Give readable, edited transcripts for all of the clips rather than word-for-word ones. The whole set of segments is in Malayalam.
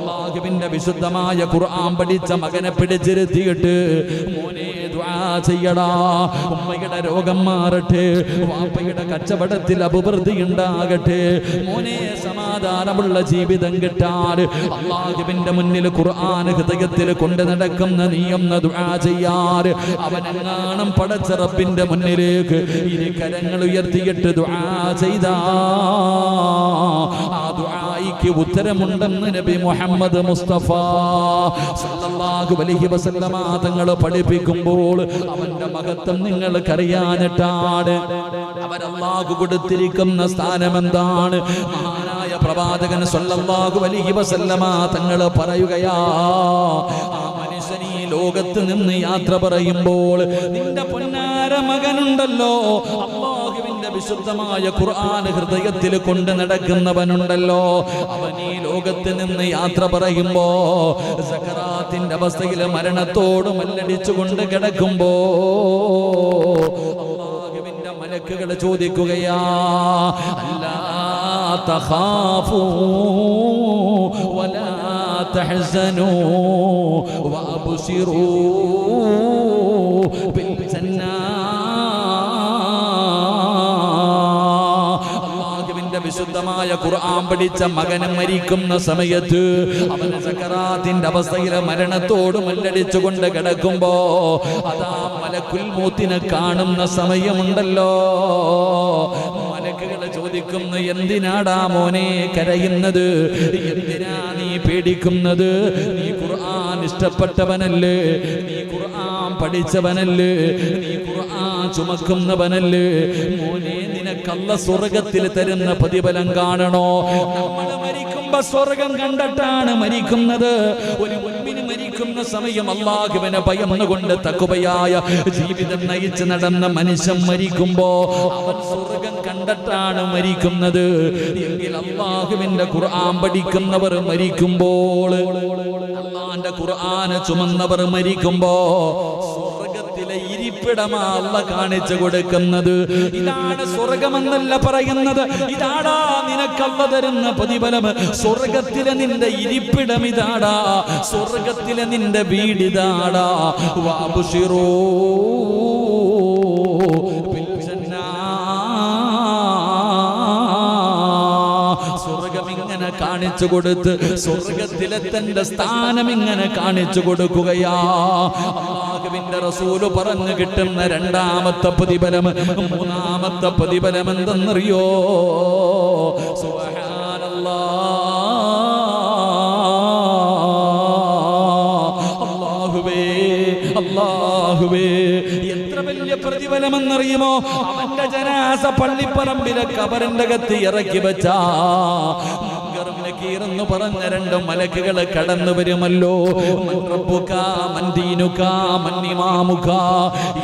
അല്ലാഹുവിന്റെ വിശുദ്ധമായ ഖുർആൻ പഠിച്ച മകനെ പിടിച്ചിരുത്തിയിട്ട് മോനെ ദുആ ചെയ്യടാ, ഉമ്മയുടെ രോഗം മാറട്ടെ, വാപ്പയുടെ കച്ചവടത്തിൽ അഭിവൃദ്ധി ഉണ്ടാകട്ടെ, മോനെ സമാധാനമുള്ള ജീവിതം കിട്ടാൻ അല്ലാഹുവിന്റെ മുന്നിൽ ഖുർആൻ ഹൃദയത്തിൽ കൊണ്ട് നടക്കുന്ന നീയൊന്ന് ദുആ ചെയ്യാൻ അവനെങ്ങാനും പടച്ച റബ്ബിന്റെ മുന്നിലേക്ക് ഇനി കരങ്ങൾ ഉയർത്തിയിട്ട് ദുആ ചെയ്താ ആ ദുആയിക്ക് ഉത്തരമുണ്ടെന്ന് നബി മുഹമ്മദ് മുസ്തഫ സല്ലല്ലാഹു അലൈഹി വസല്ലമ തങ്ങൾ പഠിപ്പിക്കുമ്പോൾ അവന്റെ മഹത്വം നിങ്ങൾക്കറിയാനിട്ടാണ്. അവരല്ലാഹു കൊടുത്തിരിക്കുന്ന സ്ഥാനം എന്താണ്? മഹാനായ പ്രവാചകൻ സല്ലല്ലാഹു അലൈഹി വസല്ലമ തങ്ങൾ പറയുകയാ, ആ മനുഷ്യൻ ഈ ലോകത്ത് നിന്ന് യാത്ര പറയുമ്പോൾ നിന്റെ പൊന്നാര മകനുണ്ടല്ലോ, അല്ലാഹുവിന്റെ വിശുദ്ധമായ ഖുർആൻ ഹൃദയത്തിൽ കൊണ്ട് നടക്കുന്നവനുണ്ടല്ലോ, അവൻ ഈ ലോകത്ത് നിന്ന് യാത്ര പറയുമ്പോ സക്കറാത്തിന്റെ അവസ്ഥയിൽ മരണത്തോട് മല്ലടിച്ചുകൊണ്ട് കിടക്കുമ്പോ അല്ലാഹുവിന്റെ മലക്കുകൾ ചോദിക്കുകയാ, അല്ലാ തഖാഫൂ വലാ തഹ്സനൂ വഅബ്ശിറൂ ബിൽ ജന്നാ. വിശുദ്ധമായ ഖുർആൻ പഠിച്ച മകന് മരിക്കുന്ന സമയത്ത് അവന് സക്കറാത്തിന്റെ അവസ്ഥയിൽ മരണത്തോട് മല്ലടിച്ചുകൊണ്ട് കിടക്കുമ്പോ അതാ മലക്കുൽ മൗത്തിനെ കാണുന്ന സമയമുണ്ടല്ലോ, മലക്കുകൾ ചോദിക്കുന്നു, എന്തിനാടാ മോനെ കരയുന്നത്, എന്തിനാ നീ പേടിക്കുന്നത്, നീ ഖുർആൻ ഇഷ്ടപ്പെട്ടവനല്ലേ, നീ ഖുർആൻ പഠിച്ചവനല്ലേ, നീ ഖുർആൻ ചുമക്കുന്നവനല്ലേ, മോനെ നിനക്കല്ല സ്വർഗത്തിൽ തരുന്ന പ്രതിഫലം കാണണോ? നമ്മൾ മരിക്കുമ്പോ സ്വർഗം കണ്ടിട്ടാണ് മരിക്കുന്നത്. ഒരു മുഅ്മിൻ മരിക്കുന്ന സമയം അല്ലാഹുവിനെ ഭയന്നുകൊണ്ട് തഖ്വയായ ജീവിതം നയിച്ച് നടന്ന മനുഷ്യൻ മരിക്കുമ്പോ അവൻ സ്വർഗം കണ്ടിട്ടാണ് മരിക്കുന്നത്. എങ്കിൽ അല്ലാഹുവിന്റെ ഖുർആൻ പഠിക്കുന്നവർ മരിക്കുമ്പോൾ, അല്ലാഹുവിന്റെ ഖുർആൻ ചുമന്നവർ മരിക്കുമ്പോ സ്വർഗത്തിലെ ഇരിപ്പിടമാ അല്ലാഹ് കാണിച്ചു കൊടുക്കുന്നത്. ഇതാണ് സ്വർഗമെന്നല്ല പറയുന്നത്, ഇതാടാ നിനക്കല്ല തരുന്ന പ്രതിഫലം, സ്വർഗത്തിലെ നിന്റെ ഇരിപ്പിടം ഇതാടാ, സ്വർഗത്തിലെ നിന്റെ വീടിതാടാ. വഅബ്ശിറൂ ബിൽ ജന്നാ. സ്വർഗം ഇങ്ങനെ കാണിച്ചു കൊടുത്ത് സ്വർഗത്തിലെ തന്റെ സ്ഥാനം ഇങ്ങനെ കാണിച്ചു കൊടുക്കുകയാ. അല്ലാഹുവിന്റെ റസൂല് പറഞ്ഞു കിട്ടുന്ന രണ്ടാമത്തെ പ്രതിഫലം, മൂന്നാമത്തെ പ്രതിഫലം എന്തെന്നറിയോ? അല്ലാഹുവേ, എത്ര വലിയ പ്രതിഫലമെന്നറിയുമോ? അവന്റെ ജനാസ പള്ളിപ്പറമ്പിലെ ഖബറിന്റെ അകത്ത് ഇറക്കി വെച്ചാ എന്ന് പറഞ്ഞ രണ്ട് മലക്കുകൾ കടന്നു വരുമല്ലോ.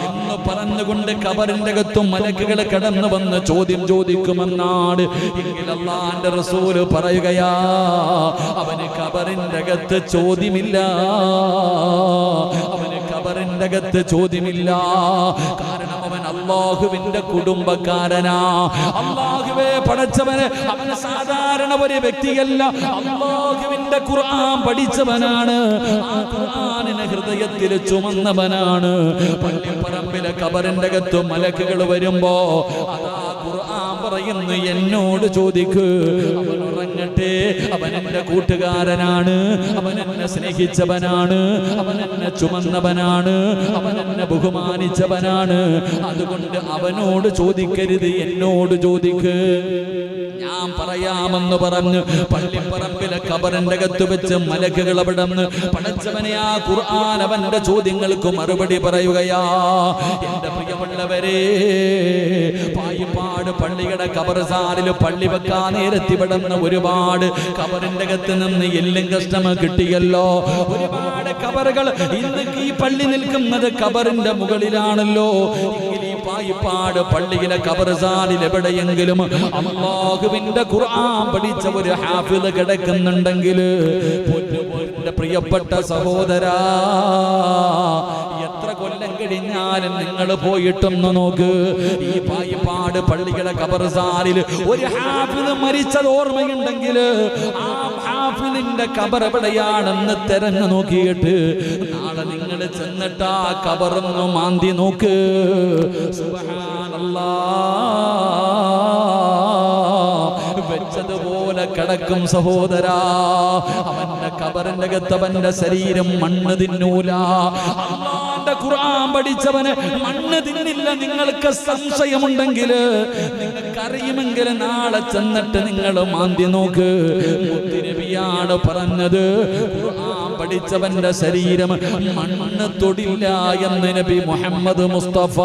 എന്ന് പറഞ്ഞുകൊണ്ട് ഖബറിന്റെ അകത്തും മലക്കുകൾ കടന്നു വന്ന് ചോദ്യം ചോദിക്കുമെന്നാണ്. എങ്കിൽ അല്ലാഹുവിന്റെ റസൂല് പറയുകയാ, അവന് ഖബറിന്റെ അകത്ത് ചോദ്യമില്ല, അവന് ഖബറിന്റെ അകത്ത് ചോദ്യമില്ല. കാരണം അവൻ അല്ലാഹുവിന്റെ കുടുംബക്കാരനാ. അല്ലാഹുവേ പടച്ചവന് അവന് സാധാരണ ഒരു വ്യക്തിയല്ല, അല്ലാഹുവിന്റെ ഖുർആൻ പഠിച്ചവനാണ്, ആ ഖുർആനിനെ ഹൃദയത്തിൽ ചുമന്നവനാണ്. പള്ളിപ്പറമ്പിലെ ഖബറിന്റെ അകത്ത് മലക്കുകൾ വരുമ്പോ അതാ ഖുർആൻ പറയുന്നു, എന്നോട് ചോദിക്ക്, അവൻ ഉറങ്ങട്ടെ, അവൻ എന്റെ കൂട്ടുകാരനാണ്, അവൻ എന്നെ സ്നേഹിച്ചവനാണ്, അവൻ എന്നെ ചുമന്നവനാണ്, അവൻ എന്നെ ബഹുമാനിച്ചവനാണ്. അതുകൊണ്ട് അവനോട് ചോദിക്കരുത്, എന്നോട് ചോദിക്ക്, ഞാൻ പറയാമെന്ന് പറഞ്ഞ് പള്ളിപ്പറമ്പിലെ ഖബറിന്റെ അകത്ത് വെച്ച് മലക്കുകൾ അവിടെ നിന്ന് പടച്ചവനെ ആ ഖുർആൻ അവന്റെ ചോദ്യങ്ങൾക്ക് മറുപടി പറയുകയാ. എന്റെ പ്രിയമുള്ളവരെ, പായിപ്പാട് പള്ളിയുടെ ഖബർസാനിൽ പള്ളി വെക്കാൻ നേരത്തി വിടുന്ന ഒരുപാട് ഖബറിന്റെ അകത്ത് നിന്ന് എല്ലും കഷ്ടം കിട്ടിയല്ലോ. ഒരുപാട് ഖബറുകൾ ഇന്ന് ഈ പള്ളി നിൽക്കുന്നത് ഖബറിന്റെ മുകളിലാണല്ലോ. പായിപ്പാട് പള്ളിയിലെ ഖബർസാനിൽ എവിടെയെങ്കിലും അല്ലാഹുവിന്റെ ഖുർആൻ പഠിച്ച ഒരു ഹാഫിദ് കിടക്കുന്നുണ്ടെങ്കിൽ എൻ്റെ പ്രിയപ്പെട്ട സഹോദരാ, എത്ര കൊല്ലം കഴിഞ്ഞാലും നിങ്ങൾ പോയിട്ടൊന്ന് നോക്ക്, ഈ പായിപ്പാട് പള്ളികളെ ഖബർസ്ഥാനിൽ ഒരു ഹാഫിദ് മരിച്ചത് ഓർമ്മയുണ്ടെങ്കിൽ ആ ഹാഫിദിന്റെ ഖബർ എവിടെയാണെന്ന് തെരഞ്ഞു നോക്കിയിട്ട് നാളെ നിങ്ങൾ ചെന്നിട്ട് ആ ഖബറൊന്ന് മാന്തി നോക്ക്. സുബ്ഹാനല്ലാഹ്, വെച്ചതുപോലെ കിടക്കും സഹോദരാ. അവന്റെ ഖബറിന്റെ അകത്തവന്റെ ശരീരം മണ്ണ് തിന്നൂല. അല്ലാഹുവിന്റെ ഖുർആൻ പഠിച്ചവന് മണ്ണ് തിന്നില്ല. നിങ്ങൾക്ക് സംശയമുണ്ടെങ്കിൽ, നിങ്ങൾക്കറിയുമെങ്കിൽ നാളെ ചെന്നിട്ട് നിങ്ങൾ മാന്തി നോക്ക്. മുത്തുനബിയാണ് പറഞ്ഞത്, ഖുർആൻ പഠിച്ചവന്റെ ശരീരം മണ്ണ് തൊടില്ല എന്ന് നബി മുഹമ്മദ് മുസ്തഫ.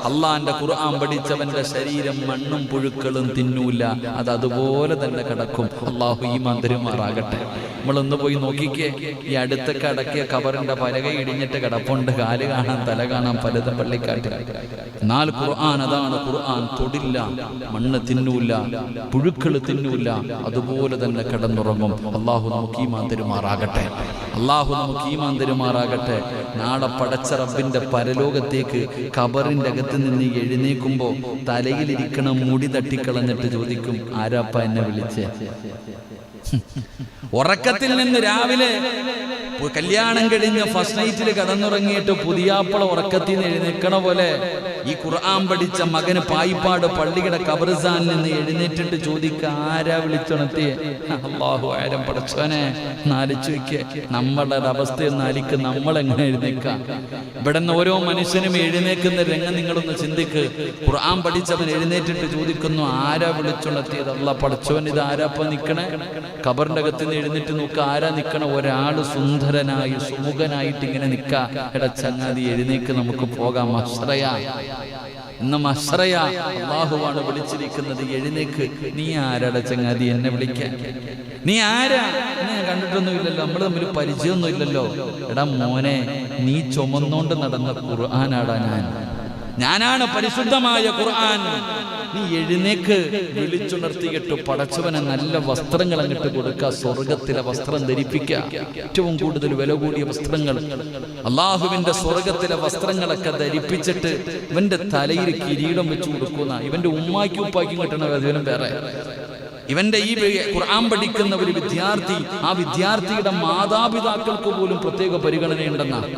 അള്ളാന്റെ ഖുർആൻ പഠിച്ചവന്റെ ശരീരം മണ്ണും പുഴുക്കളും തിന്നൂല, അത് അതുപോലെ തന്നെ കിടക്കും. അള്ളാഹു ഈമാൻ തരുമാറാകട്ടെ. നമ്മളൊന്ന് പോയി നോക്കിക്കേ, ഈ അടുത്തൊക്കെ അടക്കിയ ഖബറിന്റെ പലക ഇടിഞ്ഞിട്ട് കിടപ്പുണ്ട്. കാല് കാണാൻ, തല കാണാൻ, പലതും പള്ളിക്കാട്ടിൽ. എന്നാൽ ഖുർആൻ അതാണ്, ഖുർആൻ തൊടില്ല, മണ്ണ് തിന്നൂല, പുഴുക്കൾ തിന്നൂല, അതുപോലെ തന്നെ കിടന്നുറങ്ങും. അള്ളാഹു നമുക്ക് ഈമാൻ തരുമാറാകട്ടെ. അള്ളാഹു നമുക്ക് ഈമാൻ തരുമാറാകട്ടെ. നാളെ പടച്ച റബ്ബിന്റെ പരലോകത്തേക്ക് ഖബറിന്റെ അകത്ത് നിന്ന് എഴുന്നേക്കുമ്പോ തലയിലിരിക്കണ മുടി തട്ടിക്കളഞ്ഞിട്ട് ചോദിക്കും, ആരാപ്പ എന്നെ വിളിച്ചേ? ഉറക്കത്തിൽ നിന്ന് രാവിലെ കല്യാണം കഴിഞ്ഞ് ഫസ്റ്റ് നൈറ്റിൽ കടന്നുറങ്ങിയിട്ട് പുതിയാപ്പള ഉറക്കത്തിൽ നിന്ന് എഴുന്നേക്കണ പോലെ ഈ ഖുർആൻ പഠിച്ച മകന് പായിപ്പാട് പള്ളിയുടെ ഖബർസ്ഥാനിൽ നിന്ന് എഴുന്നേറ്റിട്ട് ചോദിക്കുക, ആരാ വിളിച്ചുണർത്തിയേ? അല്ലാഹു ആരം പടച്ചോനെ. നാലിച്ചു വെക്ക് നമ്മളുടെ അവസ്ഥയൊന്ന് അലിക്ക്, നമ്മളെങ്ങനെ എഴുന്നേക്കാം? ഇവിടെ നിന്ന് ഓരോ മനുഷ്യനും എഴുന്നേക്കുന്ന രംഗം നിങ്ങളൊന്ന് ചിന്തിക്ക്. ഖുർആൻ പഠിച്ചവൻ എഴുന്നേറ്റിട്ട് ചോദിക്കുന്നു, ആരാ വിളിച്ചുണർത്തിയത്? അല്ലാഹ് പടച്ചോൻ, ഇത് ആരാപ്പ നിക്കണേ? ഖബറിന്റെ അകത്ത് നിന്ന് എഴുന്നേറ്റ് നോക്കുക, ആരാ നിക്കണ? ഒരാള് സുന്ദരനായി സുമുഖനായിട്ട് ഇങ്ങനെ നിക്ക. എടാ ചങ്ങാതി, എഴുന്നേക്ക്, നമുക്ക് പോകാം. മശ്റയാ, ഇന്ന് മശ്റയാ. അല്ലാഹുവാണ് വിളിച്ചിരിക്കുന്നത്, എഴുന്നേക്ക്. നീ ആരാടാ ചങ്ങാതി എന്നെ വിളിക്കാൻ? നീ ആരാ? ഞാൻ കണ്ടിട്ടൊന്നും ഇല്ലല്ലോ, നമ്മൾ തമ്മിൽ പരിചയമൊന്നും ഇല്ലല്ലോ. എടാ മോനെ, നീ ചുമന്നോണ്ട് നടന്ന ഖുർആനാടാ ഞാനാണ് പരിശുദ്ധമായ ഖുർആൻ. നീ എഴുന്നേക്ക്. വിളിച്ചുണർത്തിയിട്ട് പടച്ചവനെ നല്ല വസ്ത്രങ്ങൾ അങ്ങിട്ട് കൊടുക്കുക, സ്വർഗത്തിലെ വസ്ത്രം ധരിപ്പിക്കുക, ഏറ്റവും കൂടുതൽ വില കൂടിയ വസ്ത്രങ്ങൾ, അള്ളാഹുവിന്റെ സ്വർഗത്തിലെ വസ്ത്രങ്ങളൊക്കെ ധരിപ്പിച്ചിട്ട് ഇവന്റെ തലയിൽ കിരീടം വെച്ച് കൊടുക്കുന്ന, ഇവന്റെ ഉമ്മാക്കും ഉപ്പാക്കും കിട്ടണ അതിനും വേറെ. ഇവന്റെ ഈ ഖുർആൻ പഠിക്കുന്ന ഒരു വിദ്യാർത്ഥി, ആ വിദ്യാർത്ഥിയുടെ മാതാപിതാക്കൾക്ക് പോലും പ്രത്യേക പരിഗണനയുണ്ടെന്നാണ്.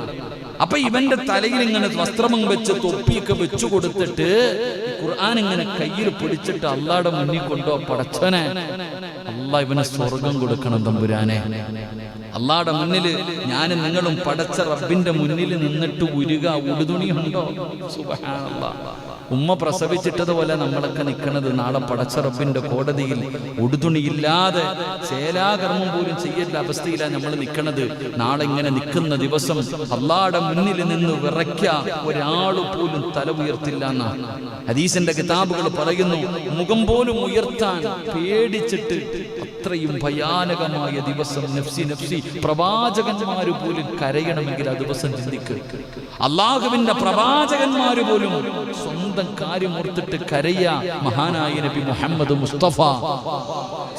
അപ്പൊ ഇവന്റെ തലയിൽ ഇങ്ങനെ വസ്ത്രവും വെച്ച് തൊപ്പിയൊക്കെ വെച്ചു കൊടുത്തിട്ട് ഖുർആൻ ഇങ്ങനെ കയ്യിൽ പിടിച്ചിട്ട് അള്ളാടെ മുന്നിൽ കൊണ്ടോ, പടച്ചവനെ, അള്ളാഹ് ഇവനെ സ്വർഗം കൊടുക്കണം തമ്പുരാനെ. അള്ളാടെ മുന്നിൽ ഞാനും നിങ്ങളും പടച്ച റബ്ബിന്റെ മുന്നിൽ നിന്നിട്ട് ഉരുക. ഉടുതുണിയുണ്ടോ? സുബ്ഹാനല്ലാഹ്. ഉമ്മ പ്രസവിച്ചിട്ടതുപോലെ നമ്മളൊക്കെ നിൽക്കുന്നത് നാളെ പടച്ച റബ്ബിന്റെ കോടതിയിൽ ഉടുതുണിയില്ലാതെ ചേലാകർമ്മം പോലും ചെയ്യേണ്ട അവസ്ഥയിലാണ് നമ്മൾ നിൽക്കുന്നത്. നാളെ ഇങ്ങനെ നിൽക്കുന്ന ദിവസം അള്ളാടെ മുന്നിൽ നിന്ന് വിറയ്ക്ക ഒരാൾ പോലും തല ഉയർത്തില്ല എന്നാണ് ഹദീസിന്റെ കിതാബുകൾ പറയുന്നു. മുഖം പോലും ഉയർത്താൻ പേടിച്ചിട്ട് അത്രയും ഭയാനകമായ ദിവസം. നഫ്സി നഫ്സി, പ്രവാചകന്മാര് പോലും കരയണമെങ്കിൽ ആ ദിവസം ചിന്തിക്കുക. അള്ളാഹുവിന്റെ പ്രവാചകന്മാര് പോലും സ്വന്തം കാര്യം ഓർത്തിട്ട് കരയ. മഹാനായ നബി മുഹമ്മദ് മുസ്തഫ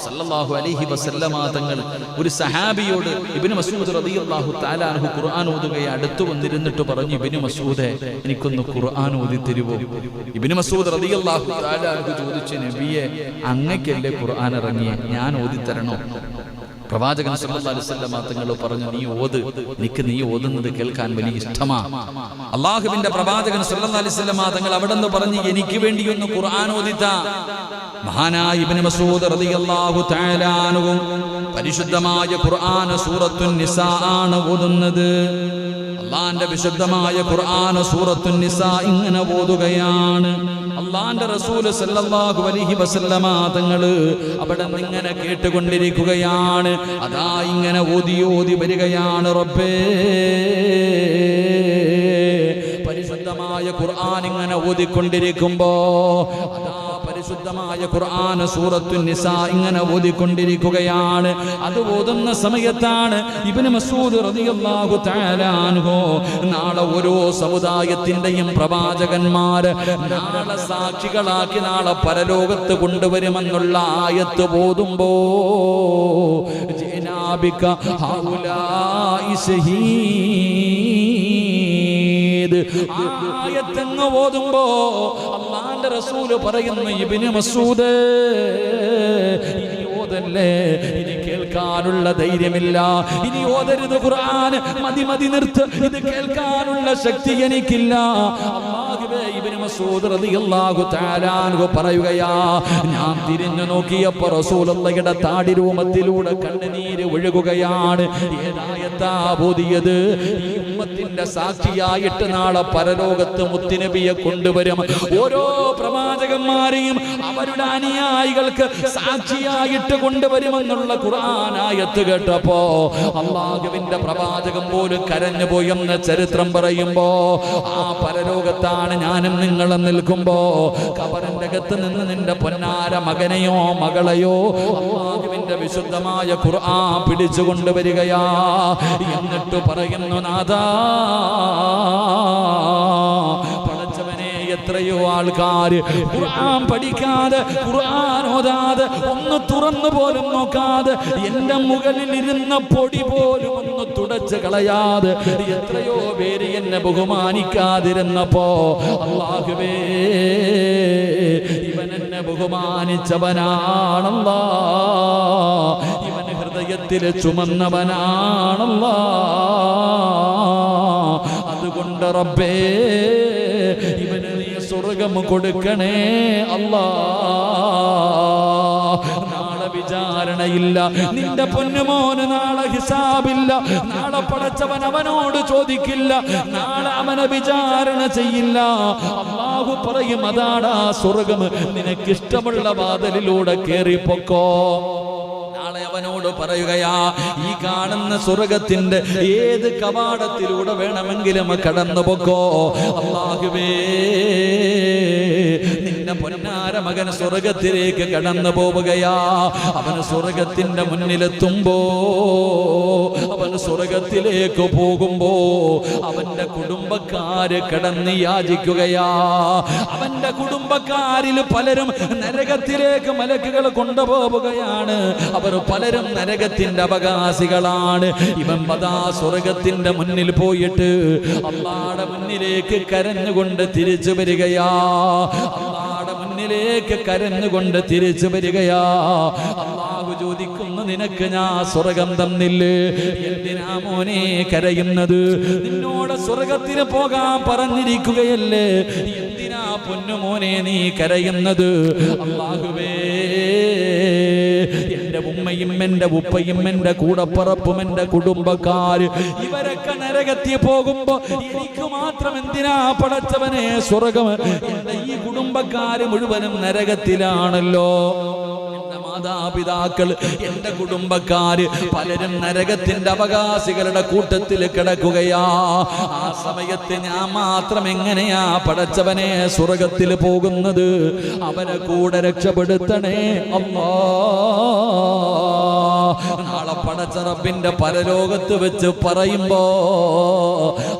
സല്ലല്ലാഹു അലൈഹി വസല്ലമ തങ്ങൾ ഒരു സഹാബിയോട്, ഇബ്നു മസ്ഊദ് റളിയല്ലാഹു തആല അൻഹു ഖുർആൻ ഓതുകയെ അടുത്ത് വന്നിരുന്നിട്ട് പറഞ്ഞു, ഇബ്നു മസ്ഊദേ, എനിക്കൊന്ന് ഖുർആൻ ഓതി തരുവോ? ഇബ്നു മസ്ഊദ് റളിയല്ലാഹു തആല അൻഹു ചോദിച്ചു, നബിയെ, അങ്ങക്കല്ലേ ഖുർആൻ ഇറങ്ങിയ, ഞാൻ ഓതി തരണോ? പ്രവാചകൻ സല്ലല്ലാഹു അലൈഹി വസല്ലം തങ്ങൾ പറഞ്ഞു, നീ ഓത്, എനിക്ക് നീ ഓതുന്നത് കേൾക്കാൻ വലിയ ഇഷ്ടമാ. അള്ളാഹുവിന്റെ പ്രവാചകൻ സല്ലല്ലാഹു അലൈഹി വസല്ലം തങ്ങൾ അവിടെ നിന്ന് പറഞ്ഞു, എനിക്ക് വേണ്ടി ഒന്ന് ഖുർആൻ ഓതിത്താ. മഹാനായ ഇബ്നു മസ്ഊദ് റളിയല്ലാഹു തആല അൻഹു പരിശുദ്ധമായ ഖുർആൻ സൂറത്തുൻ നിസാ ആണ് ഓതുന്നത്. അള്ളാന്റെ വിശുദ്ധമായ ഖുർആൻ സൂറത്തുൻ നിസാ ഇങ്ങനെ ഓതുകയാണ്. അള്ളാന്റെ റസൂൽ സല്ലല്ലാഹു അലൈഹി വസല്ലമ തങ്ങള് അവിടെ ഇങ്ങനെ കേട്ടുകൊണ്ടിരിക്കുകയാണ്. അതാ ഇങ്ങനെ ഓതി ഓതി വരികയാണ്. റബ്ബേ, പരിശുദ്ധമായ ഖുർആൻ ഇങ്ങനെ ഓതിക്കൊണ്ടിരിക്കുമ്പോ അതാ പരിശുദ്ധമായ ഖുർആൻ സൂറത്തുൻ നിസാ ഇങ്ങനെ ഓതിക്കൊണ്ടിരിക്കുകയാണ്. അത് ഓതുന്ന സമയത്താണ് ഇബ്നു മസ്ഊദ് റളിയല്ലാഹു തആല അൻഹു നാളെ ഓരോ സമുദായത്തിന്റെയും പ്രവാചകന്മാർ നാളെ സാക്ഷികളാക്കി നാളെ പരലോകത്ത് കൊണ്ടുവരുമെന്നുള്ള ആയത്ത് ഓതുമ്പോ ജനാബിക ഹൗലാഇ ഷഹീദ് ആയത്തങ്ങ് ഓതുമ്പോ അല്ലാഹുവിന്റെ റസൂൽ പറയുന്നു ഇബ്നു മസ്ഊദ് ഇനി ഓതല്ലേ, ഇനി കേൾക്കാനുള്ള ധൈര്യമില്ല, ഇനി ഓതരുത് ഖുർആൻ, മതി നിർത്ത്, ഇത് കേൾക്കാനുള്ള ശക്തി എനിക്കില്ല. അല്ലാഹുവേ, ഇബ്നു മസ്ഊദ് റളിയല്ലാഹു തആല അൻഹു പറയുകയാ, ഞാൻ തിരിഞ്ഞു നോക്കിയപ്പോൾ റസൂലുള്ളാഹിയുടെ താടിരൂമത്തിലൂടെ കണ്ണുനീര് ഒഴുകുകയാണ്. ഏതായത്താ ഓതിയത്? ഈ ഉമ്മത്തിന്റെ സാക്ഷിയായിട്ട് നാളെ പരലോകത്ത് മുത്തുനബിയെ കൊണ്ടുവരും. ഓരോ പ്രവാചകന്മാരെയും അവരുടെ അനുയായികൾക്ക് സാക്ഷിയായിട്ട് കൊണ്ടുവരുമെന്നുള്ള ഖുർആൻ ആയത്ത് കേട്ടപ്പോ അല്ലാഹുവിന്റെ പ്രവാചകൻ പോലും കരഞ്ഞു പോയെന്ന ചരിത്രം പറയുമ്പോ ആ പരലോകത്താണ് ഞാനും നിങ്ങളും നിൽക്കുമ്പോ ഖബറിന്റെ അകത്ത് നിന്ന് നിന്റെ പൊന്നാര മകനെയോ മകളെയോ അല്ലാഹുവിന്റെ വിശുദ്ധമായ ഖുർആൻ പിടിച്ചു കൊണ്ടുവരികയാ. എന്നിട്ട് പറയുന്നു, നാഥാ, എത്രയോ ആൾക്കാര് ഖുർആൻ പഠിക്കാതെ ഖുർആൻ ഓതാതെ ഒന്ന് തുറന്നു പോലും നോക്കാതെ എന്റെ മുകളിൽ ഇരുന്ന പൊടി പോലും ഒന്ന് തുടച്ച് കളയാതെ എത്രയോ പേര് എന്നെ ബഹുമാനിക്കാതിരുന്നപ്പോ അല്ലാഹുവേ, ഇവൻ എന്നെ ബഹുമാനിച്ചവനാണല്ലാ, ഇവൻ ഹൃദയത്തിൽ ചുമന്നവനാണല്ലാ. അതുകൊണ്ട് റബ്ബേ, ഇവന് നീ സ്വർഗം കൊടുക്കണേ അല്ലാ. നാളെ വിചാരണയില്ല, നിന്റെ പൊന്നുമോന് നാളെ ഹിസാബില്ല, നാളെ പടച്ചവൻ അവനോട് ചോദിക്കില്ല, നാളെ അവനെ വിചാരണ ചെയ്യില്ല. അല്ലാഹു പറയും, അതാടാ സ്വർഗം, നിനക്കിഷ്ടമുള്ള വാതിലിലൂടെ കേറിപ്പോക്കോ. അവനോട് പറയുകയാ, ഈ കാണുന്ന സ്വർഗത്തിന്റെ ഏത് കവാടത്തിലൂടെ വേണമെങ്കിലും കടന്നു പൊക്കോ. അല്ലാഹുവേ, നിന്റെ പൊന്നാര മകൻ സ്വർഗത്തിലേക്ക് കടന്നു പോവുകയാ. അവൻ സ്വർഗത്തിന്റെ മുന്നിലെത്തുമ്പോ, അവൻ സ്വർഗത്തിലേക്ക് പോകുമ്പോ അവന്റെ കുടുംബക്കാര് കടന്ന് യാചിക്കുകയാ. അവന്റെ കുടുംബക്കാരിൽ പലരും നരകത്തിലേക്ക് മലക്കുകൾ കൊണ്ടുപോവുകയാണ്. അവർ പലരും നരകത്തിന്റെ അവകാശികളാണ്. ഇവൻ പദാ സ്വർഗത്തിന്റെ മുന്നിൽ പോയിട്ട് അല്ലാഹുവിന്റെ മുന്നിലേക്ക് കരഞ്ഞുകൊണ്ട് തിരിച്ചു വരികയാ. അല്ലാഹുവിന്റെ മുന്നിലേക്ക് കരഞ്ഞുകൊണ്ട് തിരിച്ചു വരികയാ. അല്ലാഹു ചോദിക്കുന്നു, നിനക്ക് ഞാൻ സ്വർഗം തന്നില്ലേ, എന്തിനാ മോനെ കരയുന്നത്? നിന്നോട് സ്വർഗത്തിന് പോകാൻ പറഞ്ഞിരിക്കുകയല്ലേ, എന്തിനാ പൊന്നുമോനെ നീ കരയുന്നത്? അല്ലാഹുവേ, എന്റെ ഉമ്മയും എന്റെ ഉപ്പയും എന്റെ കൂടപ്പറപ്പും എന്റെ കുടുംബക്കാര് ഇവരൊക്കെ നരകത്തിൽ പോകുമ്പോ എനിക്ക് മാത്രം എന്തിനാ പടച്ചവനെ സ്വർഗം? എന്റെ ഈ കുടുംബക്കാര് മുഴുവനും നരകത്തിലാണല്ലോ. എന്റെ മാതാപിതാക്കൾ, എന്റെ കുടുംബക്കാര് പലരും നരകത്തിന്റെ അവകാശികളുടെ കൂട്ടത്തിൽ കിടക്കുകയാ. ആ സമയത്ത് ഞാൻ മാത്രം എങ്ങനെയാ പടച്ചവനെ സ്വർഗത്തിൽ പോകുന്നത്? അവരെ കൂടെ രക്ഷപ്പെടുത്തണേ അല്ലാ. നാളെ പടച്ച റബ്ബിന്റെ പരലോകത്ത് വെച്ച് പറയുമ്പോ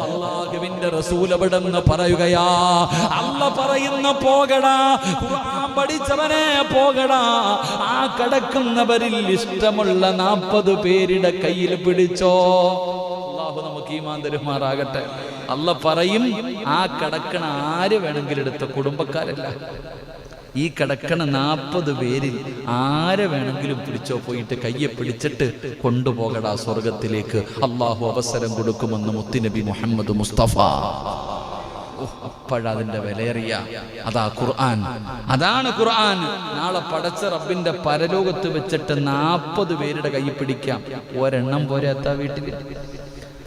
അല്ലാഹുവിന്റെ റസൂൽ അവിടെന്ന് പറയുകയാ, അല്ല പറയുന്ന പോകടാ, ഖുർആൻ പഠിച്ചവനെ പോകടാ, ആ കിടക്കുന്നവരിൽ ഇഷ്ടമുള്ള 40 പേരുടെ കയ്യിൽ പിടിച്ചോ. അല്ലാഹു നമുക്ക് ഈമാൻ തരുമാറാകട്ടെ. അല്ല പറയും, ആ കിടക്കണ ആര് വേണമെങ്കിലും എടുത്ത കുടുംബക്കാരല്ല, ഈ കിടക്കണ 40 പേരിൽ ആരെ വേണമെങ്കിലും പിടിച്ചോ, പോയിട്ട് കയ്യെ പിടിച്ചിട്ട് കൊണ്ടുപോകടാ സ്വർഗത്തിലേക്ക്. അള്ളാഹു അവസരം കൊടുക്കുമെന്ന് മുത്തുനബി മുഹമ്മദ് മുസ്തഫ. അപ്പോഴതിന്റെ വിലയേറിയ അതാ ഖുർആൻ, അതാണ് ഖുർആൻ. നാളെ പടച്ച റബ്ബിന്റെ പരലോകത്ത് വെച്ചിട്ട് 40 പേരുടെ കൈ പിടിക്കാം. ഒരെണ്ണം പോരെ എത്താ വീട്ടിൽ?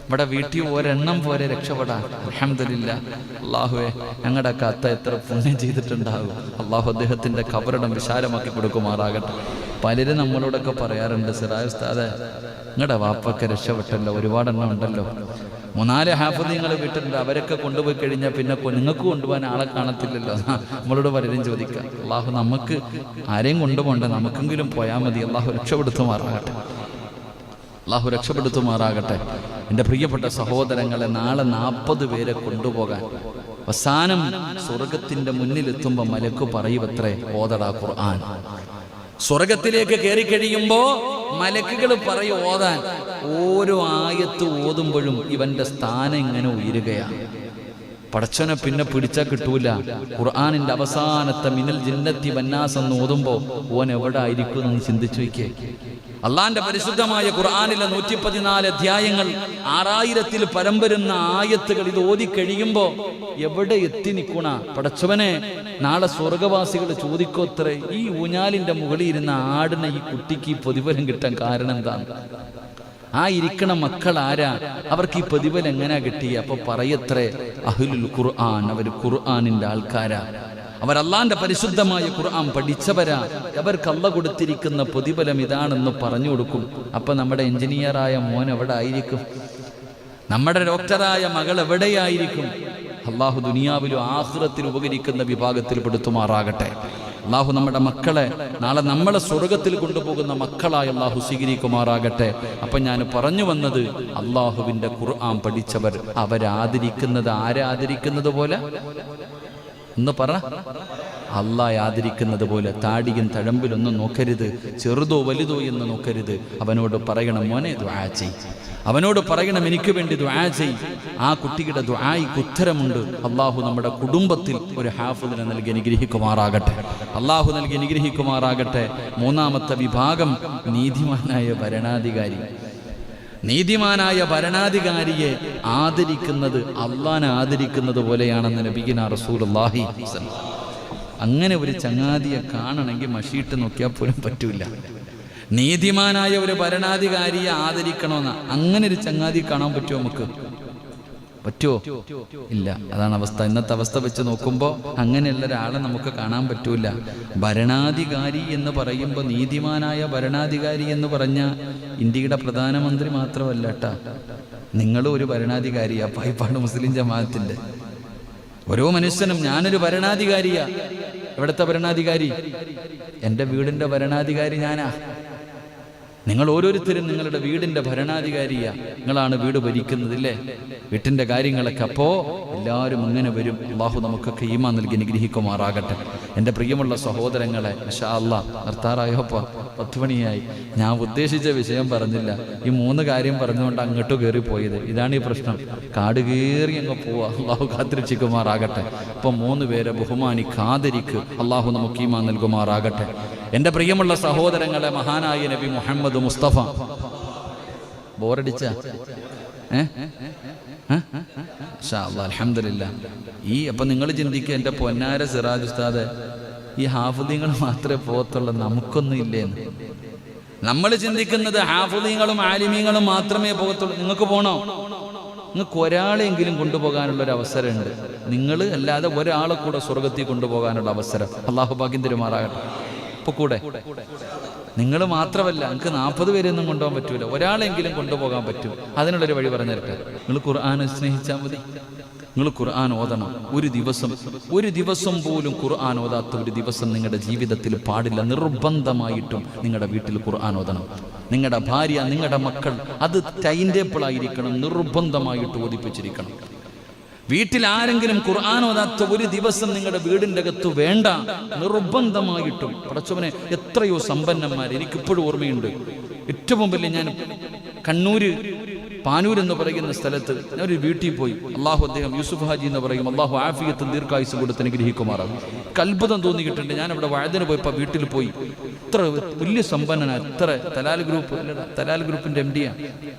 ഇവിടെ വീട്ടിൽ ഒരെണ്ണം പോരെ രക്ഷപ്പെടാൻ? അൽഹംദുലില്ലാഹ്. അല്ലാഹുവേ, ഞങ്ങളുടെ അത്ത എത്ര പുണ്യം ചെയ്തിട്ടുണ്ടാകും. അള്ളാഹു അദ്ദേഹത്തിന്റെ ഖബറിടം വിശാലമാക്കി കൊടുക്കുമാറാകട്ടെ. പലരും നമ്മളോടൊക്കെ പറയാറുണ്ട്, സിറാജ് ഉസ്താദേ, നിങ്ങളുടെ വാപ്പൊക്കെ രക്ഷപ്പെട്ടല്ലോ, ഒരുപാടെണ്ണം ഉണ്ടല്ലോ. 3-4 ഹാഫിദീങ്ങൾ വീട്ടിലുണ്ട്. അവരൊക്കെ കൊണ്ടുപോയി കഴിഞ്ഞാൽ പിന്നെ നിങ്ങൾക്ക് കൊണ്ടുപോകാൻ ആളെ കാണത്തില്ലല്ലോ. നമ്മളോട് പലരും ചോദിക്കാം. അള്ളാഹു നമുക്ക് ആരെയും കൊണ്ടുപോകണ്ട, നമുക്കെങ്കിലും പോയാൽ മതി. അള്ളാഹു രക്ഷപ്പെടുത്തുമാറാകട്ടെ, അള്ളാഹു രക്ഷപ്പെടുത്തുമാറാകട്ടെ. എൻ്റെ പ്രിയപ്പെട്ട സഹോദരങ്ങളെ, നാളെ 40 പേരെ കൊണ്ടുപോകാൻ അവസാനം സ്വർഗത്തിൻ്റെ മുന്നിലെത്തുമ്പോൾ മലക്ക് പറയുവത്രേ, ഓതടാ ഖുർആൻ. സ്വർഗത്തിലേക്ക് കയറി കഴിയുമ്പോൾ മലക്കുകൾ പറയും ഓതാൻ. ഓരോ ആയത്ത് ഓതുമ്പോഴും ഇവന്റെ സ്ഥാനം ഇങ്ങനെ ഉയരുകയാണ്. പടച്ചവനെ പിന്നെ പിടിച്ചാൽ കിട്ടൂല. ഖുർആനിന്റെ അവസാനത്തെ മിനൽ ജിന്നത്തി വന്നാസ് എന്ന് ഓതുമ്പോൾ ഓൻ എവിടെ ആയിരിക്കും എന്ന് ചിന്തിച്ചു വയ്ക്കേ. അള്ളാന്റെ പരിശുദ്ധമായ ഖുർആനിലെ 114 അധ്യായങ്ങൾ, 6000-ൽ പരം വരുന്ന ആയത്തുകൾ ഇത് ഓതി കഴിയുമ്പോ എവിടെ എത്തി നിൽക്കണ പടച്ചവനെ. നാളെ സ്വർഗവാസികൾ ചോദിക്കോത്രേ, ഈ ഊഞ്ഞാലിന്റെ മുകളിൽ ഇരുന്ന ആടിന ഈ കുട്ടിക്ക് ഈ പ്രതിഫലം കിട്ടാൻ കാരണം എന്താണ്? ആ ഇരിക്കണ മക്കൾ ആരാ? അവർക്ക് ഈ പ്രതിഫലം എങ്ങനെയാ കിട്ടിയ? അപ്പൊ പറയത്രേ, അഹ്ലുൽ ഖുർആൻ, അവർ ഖുർആനിന്റെ ആൾക്കാരാ, അവർ അള്ളാന്റെ പരിശുദ്ധമായ ഖുർആൻ പഠിച്ചവരാ, അവർക്ക് അള്ള കൊടുത്തിരിക്കുന്ന പ്രതിഫലം ഇതാണെന്ന് പറഞ്ഞു കൊടുക്കും. അപ്പൊ നമ്മുടെ എഞ്ചിനീയറായ മോൻ എവിടെ ആയിരിക്കും? നമ്മുടെ ഡോക്ടറായ മകൾ എവിടെയായിരിക്കും? അള്ളാഹു ദുനിയാവിലും ആഖിറത്തിലും ഉപകരിക്കുന്ന വിഭാഗത്തിൽ പെടുത്തുമാറാകട്ടെ. അള്ളാഹു നമ്മുടെ മക്കളെ നാളെ നമ്മളെ സ്വർഗത്തിൽ കൊണ്ടുപോകുന്ന മക്കളായി അള്ളാഹു സ്വീകരിക്കുമാറാകട്ടെ. അപ്പൊ ഞാൻ പറഞ്ഞു വന്നത്, അള്ളാഹുവിന്റെ ഖുർആൻ പഠിച്ചവർ അവരാദരിക്കുന്നത് ആരാദരിക്കുന്നത് പോലെ ഒന്ന് പറ. അള്ളാഹ് ആദരിക്കുന്നത് പോലെ. താടിയും തഴമ്പിലൊന്നും നോക്കരുത്, ചെറുതോ വലുതോ എന്ന് നോക്കരുത്. അവനോട് പറയണം, മോനെ ദുആ ചെയ്. അവനോട് പറയണം, എനിക്ക് വേണ്ടി ദുആ ചെയ്. ആ കുട്ടിയുടെ ദുആയ്ക്ക് ഉത്തരമുണ്ട്. അള്ളാഹു നമ്മുടെ കുടുംബത്തിൽ ഒരു ഹാഫിദിനെ നൽകി അനുഗ്രഹിക്കുമാറാകട്ടെ. അള്ളാഹു നൽകി അനുഗ്രഹിക്കുമാറാകട്ടെ. 3-ാമത്തെ വിഭാഗം നീതിമാനായ ഭരണാധികാരി. നീതിമാനായ ഭരണാധികാരിയെ ആദരിക്കുന്നത് അള്ളാനെ ആദരിക്കുന്നത് പോലെയാണെന്ന് നബിയിന റസൂലുള്ളാഹി. അങ്ങനെ ഒരു ചങ്ങാതിയെ കാണണമെങ്കിൽ മഷീട്ട് നോക്കിയാൽ പോലും പറ്റൂല. നീതിമാനായ ഒരു ഭരണാധികാരിയെ ആദരിക്കണമെന്ന് അങ്ങനെ ഒരു ചങ്ങാതി കാണാൻ പറ്റുമോ? നമുക്ക് പറ്റുമോ? ഇല്ല. അതാണ് അവസ്ഥ. ഇന്നത്തെ അവസ്ഥ വെച്ച് നോക്കുമ്പോൾ അങ്ങനെയുള്ള ഒരാളെ നമുക്ക് കാണാൻ പറ്റൂല. ഭരണാധികാരി എന്ന് പറയുമ്പോൾ, നീതിമാനായ ഭരണാധികാരി എന്ന് പറഞ്ഞാൽ ഇന്ത്യയുടെ പ്രധാനമന്ത്രി മാത്രമല്ല കേട്ടാ, നിങ്ങളും ഒരു ഭരണാധികാരിയാ. പായിപ്പാട് മുസ്ലിം ജമാഅത്തിന്റെ ഓരോ മനുഷ്യനും ഞാനൊരു ഭരണാധികാരിയാ. എവിടുത്തെ ഭരണാധികാരി? എൻ്റെ വീടിൻ്റെ ഭരണാധികാരി ഞാനാ. നിങ്ങൾ ഓരോരുത്തരും നിങ്ങളുടെ വീടിൻ്റെ ഭരണാധികാരിയാ. നിങ്ങളാണ് വീട് ഭരിക്കുന്നതില്ലേ, വീട്ടിൻ്റെ കാര്യങ്ങളൊക്കെ. അപ്പോൾ എല്ലാവരും അങ്ങനെ വരും. അള്ളാഹു നമുക്കൊക്കെ ഈമാൻ നൽകി അനുഗ്രഹിക്കുമാറാകട്ടെ. എൻ്റെ പ്രിയമുള്ള സഹോദരങ്ങളെ, ഇൻഷാ അല്ലാഹ് നിർത്താറായോപ്പോ 10 മണിയായി. ഞാൻ ഉദ്ദേശിച്ച വിഷയം പറഞ്ഞില്ല. ഈ 3 കാര്യം പറഞ്ഞുകൊണ്ട് അങ്ങോട്ട് കയറിപ്പോയത്. ഇതാണ് ഈ പ്രശ്നം. കാട് കയറി അങ്ങ് പോവാ. അള്ളാഹു കാത്തിരക്ഷിക്കുമാറാകട്ടെ. അപ്പം 3 പേരെ ബഹുമാനിക്ക്, ആദരിക്ക്. അള്ളാഹു നമുക്ക് ഈമാൻ നൽകുമാറാകട്ടെ. എൻ്റെ പ്രിയമുള്ള സഹോദരങ്ങളെ, മഹാനായ നബി മുഹമ്മദ് മുസ്തഫ. ബോറടിച്ച അൽഹംദുലില്ലാ. അപ്പം നിങ്ങൾ ചിന്തിക്കുക, എൻ്റെ പൊന്നാര സിറാജ് ഉസ്താദ്, ഈ ഹാഫിദീങ്ങൾ മാത്രമേ പോകത്തുള്ളൂ, നമുക്കൊന്നും ഇല്ലേന്ന്. നമ്മൾ ചിന്തിക്കുന്നത് ഹാഫിദീങ്ങളും ആലിമീങ്ങളും മാത്രമേ പോകത്തുള്ളൂ. നിങ്ങൾക്ക് പോകണോ? നിങ്ങൾക്ക് ഒരാളെങ്കിലും കൊണ്ടുപോകാനുള്ള ഒരു അവസരമുണ്ട്. നിങ്ങൾ അല്ലാതെ ഒരാളെ കൂടെ സ്വർഗത്തിൽ കൊണ്ടുപോകാനുള്ള അവസരം അള്ളാഹു ഭാഗ്യം തരുമാറാകട്ടെ. ഇപ്പൊ കൂടെ നിങ്ങൾ മാത്രമല്ല, നിങ്ങൾക്ക് 40 പേരെയൊന്നും കൊണ്ടുപോകാൻ പറ്റൂല. ഒരാളെങ്കിലും കൊണ്ടുപോകാൻ പറ്റും. അതിനുള്ളൊരു വഴി പറഞ്ഞു തരട്ടെ. നിങ്ങൾ ഖുർആനെ സ്നേഹിച്ചാൽ മതി. നിങ്ങൾ ഖുർആൻ ഓതണം. ഒരു ദിവസം പോലും ഖുർആൻ ഓതാത്ത ഒരു ദിവസം നിങ്ങളുടെ ജീവിതത്തിൽ പാടില്ല. നിർബന്ധമായിട്ടും നിങ്ങളുടെ വീട്ടിൽ ഖുർആൻ ഓതണം. നിങ്ങളുടെ ഭാര്യ, നിങ്ങളുടെ മക്കൾ, അത് ടൈം ടേബിൾ ആയിരിക്കണം. നിർബന്ധമായിട്ട് ഓതിപ്പിച്ചിരിക്കണം. വീട്ടിൽ ആരെങ്കിലും ഖുർആൻ ഓതാത്ത ഒരു ദിവസം നിങ്ങളുടെ വീടിൻ്റെ അകത്ത് വേണ്ട. നിർബന്ധമായിട്ടും. പടച്ചവനെ, എത്രയോ സമ്പന്നന്മാർ എനിക്കിപ്പോഴും ഓർമ്മയുണ്ട്. ഏറ്റവും വലിയ, ഞാൻ കണ്ണൂര് പാനൂർ എന്ന് പറയുന്ന സ്ഥലത്ത് ഞാനൊരു വീട്ടിൽ പോയി. അള്ളാഹു അദ്ദേഹം യൂസുഫ് ഹാജി എന്ന് പറയും, അള്ളാഹു ആഫിയത്തും ദീർഘായുസ് കൊടുത്ത് അനുഗ്രഹിക്കുമാറാകും. അത്ഭുതം തോന്നിയിട്ടുണ്ട്. ഞാനവിടെ വഴുതിന് പോയപ്പോൾ വീട്ടിൽ പോയി. ഇത്ര വലിയ സമ്പന്നനാണ്. ഇത്ര തലാൽ ഗ്രൂപ്പിന്റെ MD ആണ്.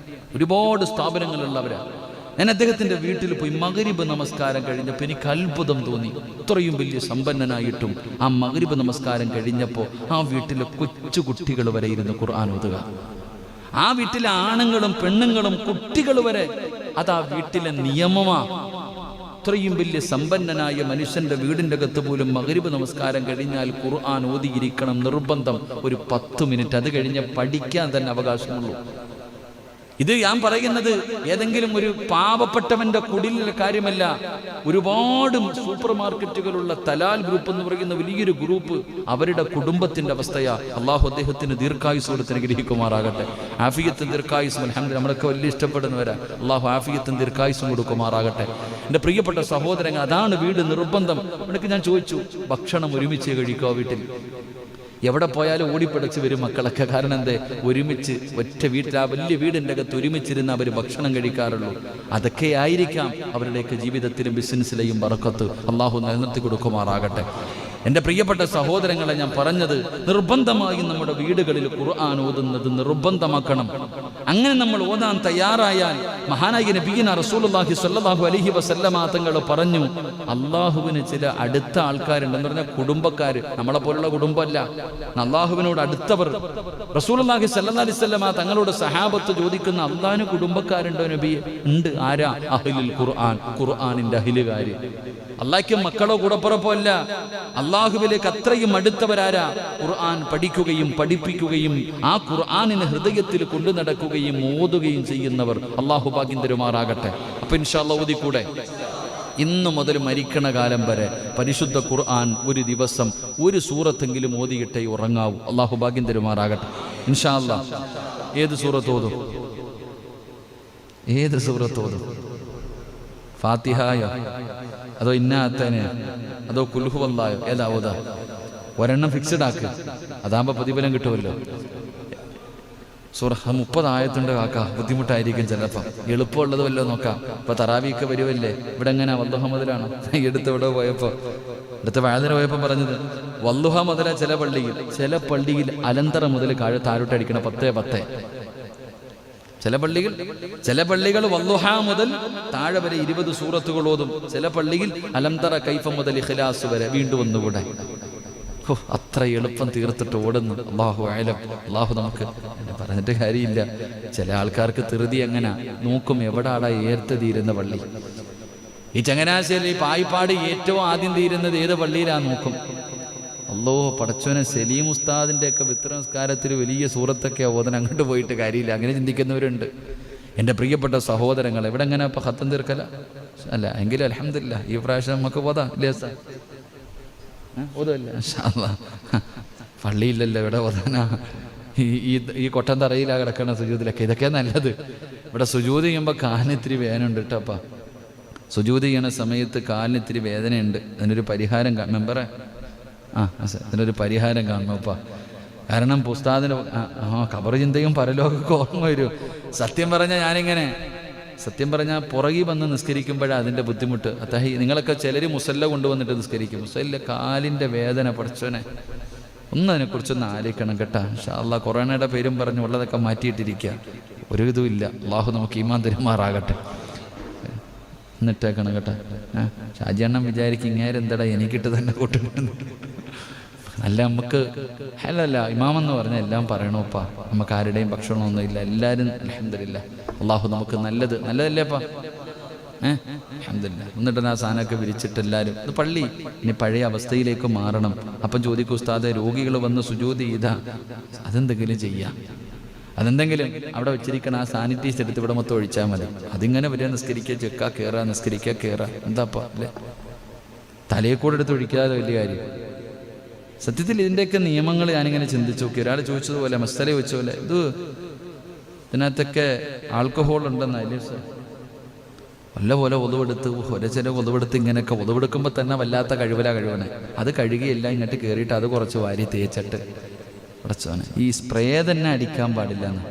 ഒരുപാട് സ്ഥാപനങ്ങളുള്ളവരാണ്. ഞാൻ അദ്ദേഹത്തിൻ്റെ വീട്ടിൽ പോയി. മഗ്രിബ് നമസ്കാരം കഴിഞ്ഞപ്പോൾ എനിക്ക് അത്ഭുതം തോന്നി. ഇത്രയും വലിയ സമ്പന്നനായിട്ടും ആ മഗ്രിബ് നമസ്കാരം കഴിഞ്ഞപ്പോൾ ആ വീട്ടിലെ കൊച്ചുകുട്ടികൾ വരെ ഇരുന്ന് ഖുർആൻ ഓതുക. ആ വീട്ടിലെ ആണുങ്ങളും പെണ്ണുങ്ങളും കുട്ടികൾ വരെ, അതാ വീട്ടിലെ നിയമമാ. ഇത്രയും വലിയ സമ്പന്നനായ മനുഷ്യന്റെ വീടിൻ്റെ അകത്ത് പോലും മഗ്രിബ് നമസ്കാരം കഴിഞ്ഞാൽ ഖുർആൻ ഓതിയിരിക്കണം, നിർബന്ധം. ഒരു 10 മിനിറ്റ്. അത് കഴിഞ്ഞ് പഠിക്കാൻ തന്നെ അവകാശമുള്ളൂ. ഇത് ഞാൻ പറയുന്നത് ഏതെങ്കിലും ഒരു പാവപ്പെട്ടവന്റെ കുടിലിലെ കാര്യമല്ല. ഒരുപാട് സൂപ്പർ മാർക്കറ്റുകളുള്ള തലാൽ ഗ്രൂപ്പ് എന്ന് പറയുന്ന വലിയൊരു ഗ്രൂപ്പ്, അവരുടെ കുടുംബത്തിന്റെ അവസ്ഥയാ. അള്ളാഹു അദ്ദേഹത്തിന് ദീർഘായുസ് കൊടുത്ത് അനുഗ്രഹിക്കുമാറാകട്ടെ. ആഫിയത്തും ദീർഘായുസും അൽഹംദുലില്ലാഹ് നമ്മളൊക്കെ വലിയ ഇഷ്ടപ്പെടുന്നവരാ. അള്ളാഹു ആഫിയത്തും ദീർഘായുസും കൊടുക്കുമാറാകട്ടെ. എൻ്റെ പ്രിയപ്പെട്ട സഹോദരങ്ങൾ, അതാണ് വീട് നിർബന്ധം. എനിക്ക് ഞാൻ ചോദിച്ചു, ഭക്ഷണം ഒരുമിച്ച് കഴിക്കോ വീട്ടിൽ? എവിടെ പോയാലും ഓടിപ്പിടച്ച് വരും മക്കളൊക്കെ. കാരണം എന്തേ? ഒരുമിച്ച് ഒറ്റ വീട്ടിൽ, ആ വലിയ വീടിൻ്റെ അകത്ത് ഒരുമിച്ചിരുന്ന് അവർ ഭക്ഷണം കഴിക്കാറുള്ളൂ. അതൊക്കെ ആയിരിക്കാം അവരുടെയൊക്കെ ജീവിതത്തിലും ബിസിനസ്സിലെയും ബറക്കത്ത്. അള്ളാഹു നിലനിർത്തി കൊടുക്കുമാറാകട്ടെ. എൻ്റെ പ്രിയപ്പെട്ട സഹോദരങ്ങളെ, ഞാൻ പറഞ്ഞത് നിർബന്ധമായും നമ്മുടെ വീടുകളിൽ ഖുർആൻ ഓതുന്നത് നിർബന്ധമാക്കണം. അങ്ങനെ നമ്മൾ ഓതാൻ തയ്യാറായാൽ മഹാനായ നബിയിന റസൂലുള്ളാഹി സ്വല്ലല്ലാഹു അലൈഹി വസല്ലമ തങ്ങൾ പറഞ്ഞു, അള്ളാഹുവിന് ചില അടുത്ത ആൾക്കാരുണ്ടെന്ന് പറഞ്ഞാൽ കുടുംബക്കാർ, നമ്മളെ പോലുള്ള കുടുംബമല്ല, അള്ളാഹുവിനോട് അടുത്തവർ. റസൂലുള്ളാഹി സ്വല്ലല്ലാഹു അലൈഹി വസല്ലമ തങ്ങളോട് സഹാബത്ത് ചോദിക്കുന്ന, അള്ളാഹിന് കുടുംബക്കാരുണ്ടോ നബിയെ? ഉണ്ട്. ആരാ? അഹ്ലുൽ ഖുർആൻ, ഖുർആനിന്റെ അഹ്ലുകാര്. അള്ളാഹ്ക്ക് മക്കളോ കൂടപ്പുറപ്പോ അല്ല, അള്ളാഹുവിലേക്ക് അത്രയും അടുത്തവരാരാ? ഖുർആൻ പഠിക്കുകയും പഠിപ്പിക്കുകയും ആ ഖുർആനിനെ ഹൃദയത്തിൽ കൊണ്ടു നടക്കുകയും ഓതുകയും ചെയ്യുന്നവർ. അള്ളാഹു ഭാഗ്യം തരുമാറാകട്ടെ. അപ്പൊ ഇൻഷാ അല്ലാഹ് ഓതിക്കൂടെ? ഇന്നു മുതൽ മരിക്കണ കാലം വരെ പരിശുദ്ധ ഖുർആൻ ഒരു ദിവസം ഒരു സൂറത്തെങ്കിലും ഓതിയിട്ടേ ഉറങ്ങാവൂ. അള്ളാഹു ഭാഗ്യം തരുമാറാകട്ടെ. ഇൻഷാ അല്ലാഹ് ഏത് സൂറത്ത് ഓതും? ഏത് സൂറത്ത് ഓതും? ഫാത്തിഹായോ അതോ ഇന്നാത്തനെ അതോ കുൽഹു വല്ലായോ? ഏതാ ഓതാ? ഒരെണ്ണം ഫിക്സഡ് ആക്ക്, അതാകുമ്പോൾ പ്രതിഫലം കിട്ടുമല്ലോ. സൂറ 30 ആയത്തുണ്ട് കാക്ക, ബുദ്ധിമുട്ടായിരിക്കും ചിലപ്പോൾ. എളുപ്പമുള്ളത് വല്ലോ നോക്കാം. ഇപ്പൊ തറാവീക്ക് വരുമല്ലേ, ഇവിടെ എങ്ങനെ വല്ലുഹ മുതലാണ്? ഇവിടെ പോയപ്പോൾ, അടുത്ത വാഴത്തിന് പോയപ്പോൾ പറഞ്ഞത് വല്ലുഹ മുതല. ചില പള്ളിയിൽ അലന്തറ മുതൽ താഴോട്ടടിക്കണ 10-10. ചില പള്ളികൾ വല്ലുഹ മുതൽ താഴെ വരെ 20 സൂറത്തുകൾ ഓതും. ചില പള്ളിയിൽ അലംതറ കൈഫ മുതൽ ഇഖ്ലാസ് വരെ. വീണ്ടും ഒന്നുകൂടെ. അത്ര എളുപ്പം തീർത്തിട്ട് ഓടുന്നു. അല്ലാഹു അഅലം. അല്ലാഹു നമുക്ക് പറഞ്ഞിട്ട് കാര്യമില്ല. ചില ആൾക്കാർക്ക് ധൃതി എങ്ങനെ നോക്കും, എവിടാടാ ഏർത്ത് തീരുന്ന പള്ളി. ഈ ചങ്ങനാശ്ശേരി പായിപ്പാട് ഏറ്റവും ആദ്യം തീരുന്നത് ഏത് പള്ളിയിലാ നോക്കും. അല്ലോ പടച്ചോനെ, സലീം ഉസ്താദിൻ്റെ ഒക്കെ വിത്ര നമസ്കാരത്തിൽ വലിയ സൂറത്തൊക്കെ ഓതൻ, അങ്ങോട്ട് പോയിട്ട് കാര്യമില്ല. അങ്ങനെ ചിന്തിക്കുന്നവരുണ്ട്. എൻ്റെ പ്രിയപ്പെട്ട സഹോദരങ്ങൾ, എവിടെ എങ്ങനെ ഇപ്പം ഹത്തം തീർക്കല അല്ല എങ്കിലും അൽഹംദുലില്ലാഹ് ഈ പ്രാവശ്യം നമുക്ക് പോതാ ഇല്ലേ? ഓതല്ല പള്ളിയില്ലല്ലോ, ഇവിടെ ഓതാനാ? ഈ കൊട്ടൻ തറയിലാ കിടക്കണ സുജൂദിലൊക്കെ. ഇതൊക്കെ നല്ലത്. ഇവിടെ സുജൂദ് ചെയ്യുമ്പോൾ കാലിനിത്തിരി വേദനയുണ്ട് കേട്ടോപ്പാ. സുജൂദ് ചെയ്യണ സമയത്ത് കാലിനിത്തിരി വേദനയുണ്ട്. അതിനൊരു പരിഹാരം മെമ്പറെ അതിനൊരു പരിഹാരം കാണണോപ്പാ. കാരണം പുസ്താദിന് ഖബർ ചിന്തയും പരലോകമൊക്കെ ഓർമ്മ വരും. സത്യം പറഞ്ഞാൽ പുറകിൽ വന്ന് നിസ്കരിക്കുമ്പോഴാണ് അതിൻ്റെ ബുദ്ധിമുട്ട്. അതായത് നിങ്ങളൊക്കെ ചിലർ മുസല്ല കൊണ്ടുവന്നിട്ട് നിസ്കരിക്കും. മുസല്ല കാലിൻ്റെ വേദന പഠിച്ചോനെ ഒന്ന് അതിനെക്കുറിച്ചൊന്ന് ആലോചിക്കണം കേട്ടാ. ഇൻഷാ അല്ലാഹ് കൊറോണയുടെ പേരും പറഞ്ഞ് ഉള്ളതൊക്കെ മാറ്റിയിട്ടിരിക്കുക. ഒരു ഇതുമില്ല. അള്ളാഹു നമുക്ക് ഈമാൻ തരുമാറാകട്ടെ. എന്നിട്ടേക്കണം കേട്ടാ. ഷാജിയണ്ണം വിചാരിക്കും ഇങ്ങേരെന്താടാ എനിക്കിട്ട് തന്നെ കൂട്ടുന്നു. അല്ല, നമുക്ക് അല്ലല്ല ഇമാമെന്ന് പറഞ്ഞാൽ എല്ലാം പറയണോപ്പാ. നമുക്ക് ആരുടെയും ഭക്ഷണമൊന്നും ഇല്ല. എല്ലാവരും അൽഹംദുലില്ലാഹ്. അള്ളാഹു നമുക്ക് നല്ലതല്ലേപ്പാ. അൽഹംദുലില്ലാഹ്. എന്നിട്ട് ആ സാധനമൊക്കെ വിരിച്ചിട്ട് എല്ലാവരും ഇത് പള്ളി ഇനി പഴയ അവസ്ഥയിലേക്ക് മാറണം. അപ്പം ചോദിക്കും, ഉസ്താദെ രോഗികൾ വന്ന് സുജൂദ് ചെയ്താ അതെന്തെങ്കിലും ചെയ്യാം. അതെന്തെങ്കിലും അവിടെ വെച്ചിരിക്കണം. ആ സാനിറ്റൈസ് എടുത്ത് ഇവിടെ മൊത്തം ഒഴിച്ചാൽ മതി. അതിങ്ങനെ വരിക, നിസ്കരിക്കുക, ചെക്കുക, കയറുക, നിസ്കരിക്കുക, കയറുക. എന്താപ്പാ അല്ലേ? തലയെ കൂടെ എടുത്ത് ഒഴിക്കാതെ വലിയ കാര്യം. സത്യത്തിൽ ഇതിൻ്റെയൊക്കെ നിയമങ്ങൾ ഞാനിങ്ങനെ ചിന്തിച്ചു നോക്കി. ഒരാൾ ചോദിച്ചതുപോലെ മസ്തല വെച്ച പോലെ ഇതിനകത്തൊക്കെ ആൽക്കഹോൾ ഉണ്ടെന്നല്ലേ സാർ? വല്ലപോലെ ഒതുവെടുത്ത് ചില ഒതുവെടുത്ത് ഇങ്ങനെയൊക്കെ ഒതുവെടുക്കുമ്പോൾ തന്നെ വല്ലാത്ത കഴിവനെ അത് കഴുകിയെല്ലാം ഇങ്ങോട്ട് കയറിയിട്ട് അത് കുറച്ച് വാരി തേച്ചിട്ട് അടച്ചവനെ. ഈ സ്പ്രേ തന്നെ അടിക്കാൻ പാടില്ല എന്ന്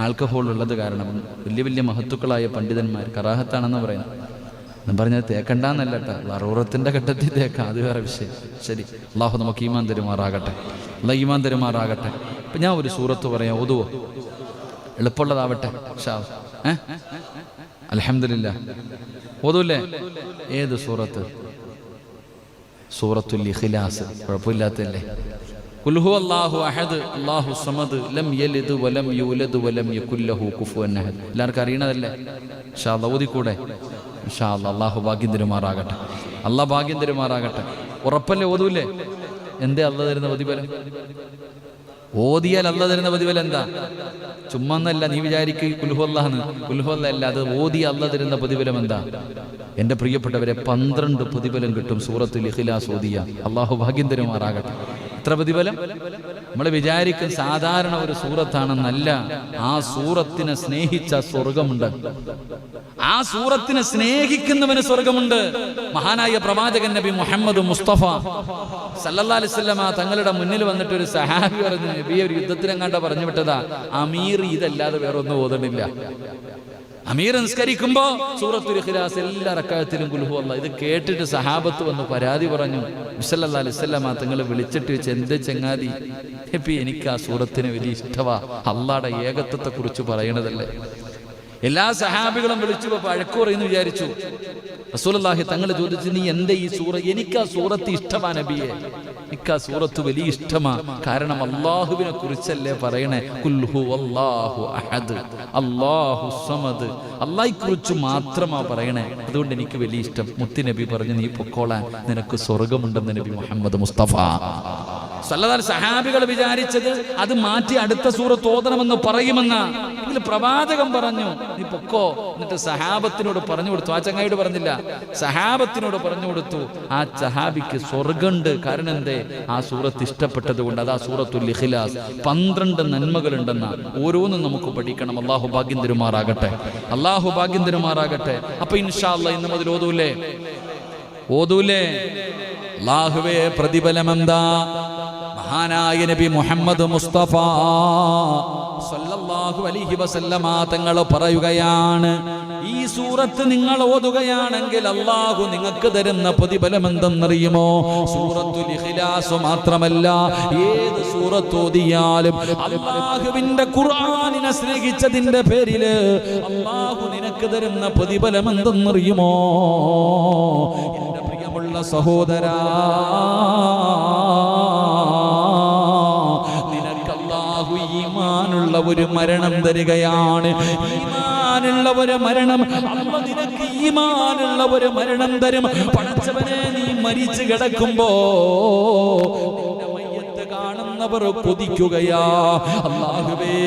ആൽക്കഹോൾ ഉള്ളത് കാരണം വലിയ മഹത്തുക്കളായ പണ്ഡിതന്മാർ കറാഹത്താണെന്ന് പറയുന്നു. എന്ന് പറഞ്ഞത് തേക്കണ്ടെന്നല്ല കേട്ടോ, ലറൂറത്തിൻ്റെ ഘട്ടത്തിൽ തേക്കാം, അത് വേറെ വിഷയം. ശരി, അള്ളാഹു നമുക്ക് ഈമാൻ തരുമാറാകട്ടെ. ഈമാൻ തരുമാറാകട്ടെ. അപ്പം ഞാൻ ഒരു സൂറത്ത് പറയാം, ഓതുവോ? എളുപ്പമുള്ളതാവട്ടെ. അൽഹംദുലില്ലാഹ്. ഓതൂല്ലേ? ഏത് സൂറത്ത്? സൂറത്തുൽ ഇഖ്ലാസ്. കുഴപ്പമില്ലാത്തല്ലേ? ഖുൽ ഹുവല്ലാഹു അഹദ് അല്ലാഹു സമദ് ലം യലിദ് വലം യൂലദ് വലം യകുൽ ലഹു കുഫുവൻ അഹദ്. എല്ലാവർക്കും അറിയണതല്ലേ? ഇൻഷാ അല്ലാഹ് ഓതിക്കൂടെ? ഇൻഷാ അല്ലാഹ്. അല്ലാഹു ഭാഗ്യം തരുമാറാകട്ടെ. അല്ലാഹ് ഭാഗ്യം തരുമാറാകട്ടെ. ഉറപ്പല്ലേ? ഓതൂല്ലേ? എന്തേ അല്ലാഹ് തരുന്ന പ്രതിഫലം? ഓതിയാൽ അല്ലാഹ് തരുന്ന പ്രതിഫലം എന്താ? ചുമ്മാന്നല്ല നീ വിചാരിക്കുക കുൽഹുവല്ലാന്ന്. കുൽഹുവല്ല അല്ല, അത് ഓതി അല്ല തരുന്ന പ്രതിഫലം എന്താ? എൻ്റെ പ്രിയപ്പെട്ടവരെ 12 പ്രതിഫലം കിട്ടും സൂറത്തുൽ ഇഖ്ലാസ് ഓതിയ. അള്ളാഹു ഭാഗ്യം തരുമാറാകട്ടെ. എത്ര പ്രതിഫലം? നമ്മൾ വിചാരിക്കും സാധാരണ ഒരു സൂറത്താണെന്നല്ല. ആ സൂറത്തിനെ സ്നേഹിച്ച സ്വർഗമുണ്ട്. ആ സൂറത്തിനെ സ്നേഹിക്കുന്നവന് സ്വർഗമുണ്ട്. മഹാനായ പ്രവാചകൻ നബി മുഹമ്മദ് മുസ്തഫ സല്ലല്ലാഹു അലൈഹി വസല്ലമ തങ്ങളുടെ മുന്നിൽ വന്നിട്ട് ഒരു സഹാബി പറഞ്ഞു, നബി ഒരു യുദ്ധത്തിനെങ്ങാണ്ട പറഞ്ഞു വിട്ടതാ, അമീർ ഇതല്ലാതെ വേറെ ഒന്നും ഓതണില്ല. അമീർ നിസ്കരിക്കുമ്പോ സൂറത്തുൽ ഇഖ്ലാസ് എല്ലാ റക്അത്തിലും ഖുൽ ഹുവല്ലാഹ്. ഇത് കേട്ടിട്ട് സഹാബത്ത് വന്ന് പരാതി പറഞ്ഞു. സല്ലല്ലാഹു അലൈഹി വസല്ലമ തങ്ങൾ വിളിച്ചിട്ട് വെച്ച്, എന്ത് ചങ്ങാതി, എനിക്ക് ആ സൂറത്തിന് വലിയ ഇഷ്ടവാ, അള്ളാഹുടെ ഏകത്വത്തെ കുറിച്ച് പറയണതല്ലേ. എല്ലാ സഹാബികളും വിളിച്ചു വഴക്കു പറയുന്നു വിചാരിച്ചു. റസൂലുള്ളാഹി തങ്ങൾ ചോദിച്ചു, നീ എന്റെ ഈ സൂറ, എനിക്ക് ആ സൂറത്ത് ഇഷ്ടമാ നബിയെ, എനിക്ക് ആ സൂറത്ത് വലിയ ഇഷ്ടമാ. കാരണം അള്ളാഹുവിനെ കുറിച്ചല്ലേ പറയണേ, ഖുൽ ഹുവല്ലാഹു അഹദ് അല്ലാഹു സമദ്, അള്ളാഹിനെ കുറിച്ച് മാത്രമാ പറയണേ, അതുകൊണ്ട് എനിക്ക് വലിയ ഇഷ്ടം. മുത്തുനബി പറഞ്ഞു, നീ പൊക്കോളാൻ, നിനക്ക് സ്വർഗമുണ്ടെന്ന് നബി മുഹമ്മദ് മുസ്തഫ സല്ലല്ലാഹു അലൈഹി. സഹാബികൾ വിചാരിച്ചത് അത് മാറ്റി അടുത്ത സൂറത്ത് ഓതണമെന്ന് പറയുമെന്ന. ഇതിൽ പ്രവാചകൻ പറഞ്ഞു, നീ പൊക്കോ. എന്നിട്ട് സഹാബത്തിനോട് പറഞ്ഞു കൊടുത്തു. ആ ചങ്ങായിയോട് പറഞ്ഞില്ല, സഹാബത്തിനോട് പറഞ്ഞു കൊടുത്തു. ആ സഹാബിക്ക് സ്വർഗമുണ്ട്. കാരണം എന്തേ? ആ സൂറത്ത് ഇഷ്ടപ്പെട്ടത് കൊണ്ട്. അതാ സൂറത്തുൽ ഇഖ്ലാസ്. 12 നന്മകളുണ്ടെന്ന. ഓരോന്നും നമുക്ക് പഠിക്കണം. അള്ളാഹു ഭാഗ്യം തരുമാറാകട്ടെ. അള്ളാഹു ഭാഗ്യം തരുമാറാകട്ടെ. അപ്പൊ ഇൻഷാ അല്ലാഹ് ഇന്ന് മുതൽ ഓതൂലേ? അല്ലാഹുവേ, പ്രതിഫലം എന്താ? മഹാനായ നബി മുഹമ്മദ് മുസ്തഫ സല്ലല്ലാഹു അലൈഹി വസല്ലമ തങ്ങൾ പറയുകയാണ്, ഈ സൂറത്ത് നിങ്ങൾ ഓതുകയാണെങ്കിൽ അല്ലാഹു നിങ്ങൾക്ക് തരുന്ന പ്രതിഫലം എന്തെന്നറിയുമോ? സൂറത്തുൽ ഇഖ്ലാസ് മാത്രമല്ല, ഏത് സൂറത്ത് ഓതിയാലും അല്ലാഹുവിന്റെ ഖുർആനിനെ സ്നേഹിച്ചതിന്റെ പേരില് അല്ലാഹു നിനക്ക് തരുന്ന പ്രതിഫലം എന്തെന്നറിയുമോ? എന്റെ പ്രിയമുള്ള സഹോദരാ, ഈമാനുള്ള ഒരു മരണം തരികയാണ്. ഈമാനുള്ള ഒരു മരണം. അല്ലാഹു നിനക്ക് ഈമാനുള്ള ഒരു മരണം തരും. പടച്ചവനെ, നീ മരിച്ചു കിടക്കുമ്പോ നിന്റെ മയ്യത്ത് കാണുന്നവർ കൊതിക്കുകയാ, അല്ലാഹുവേ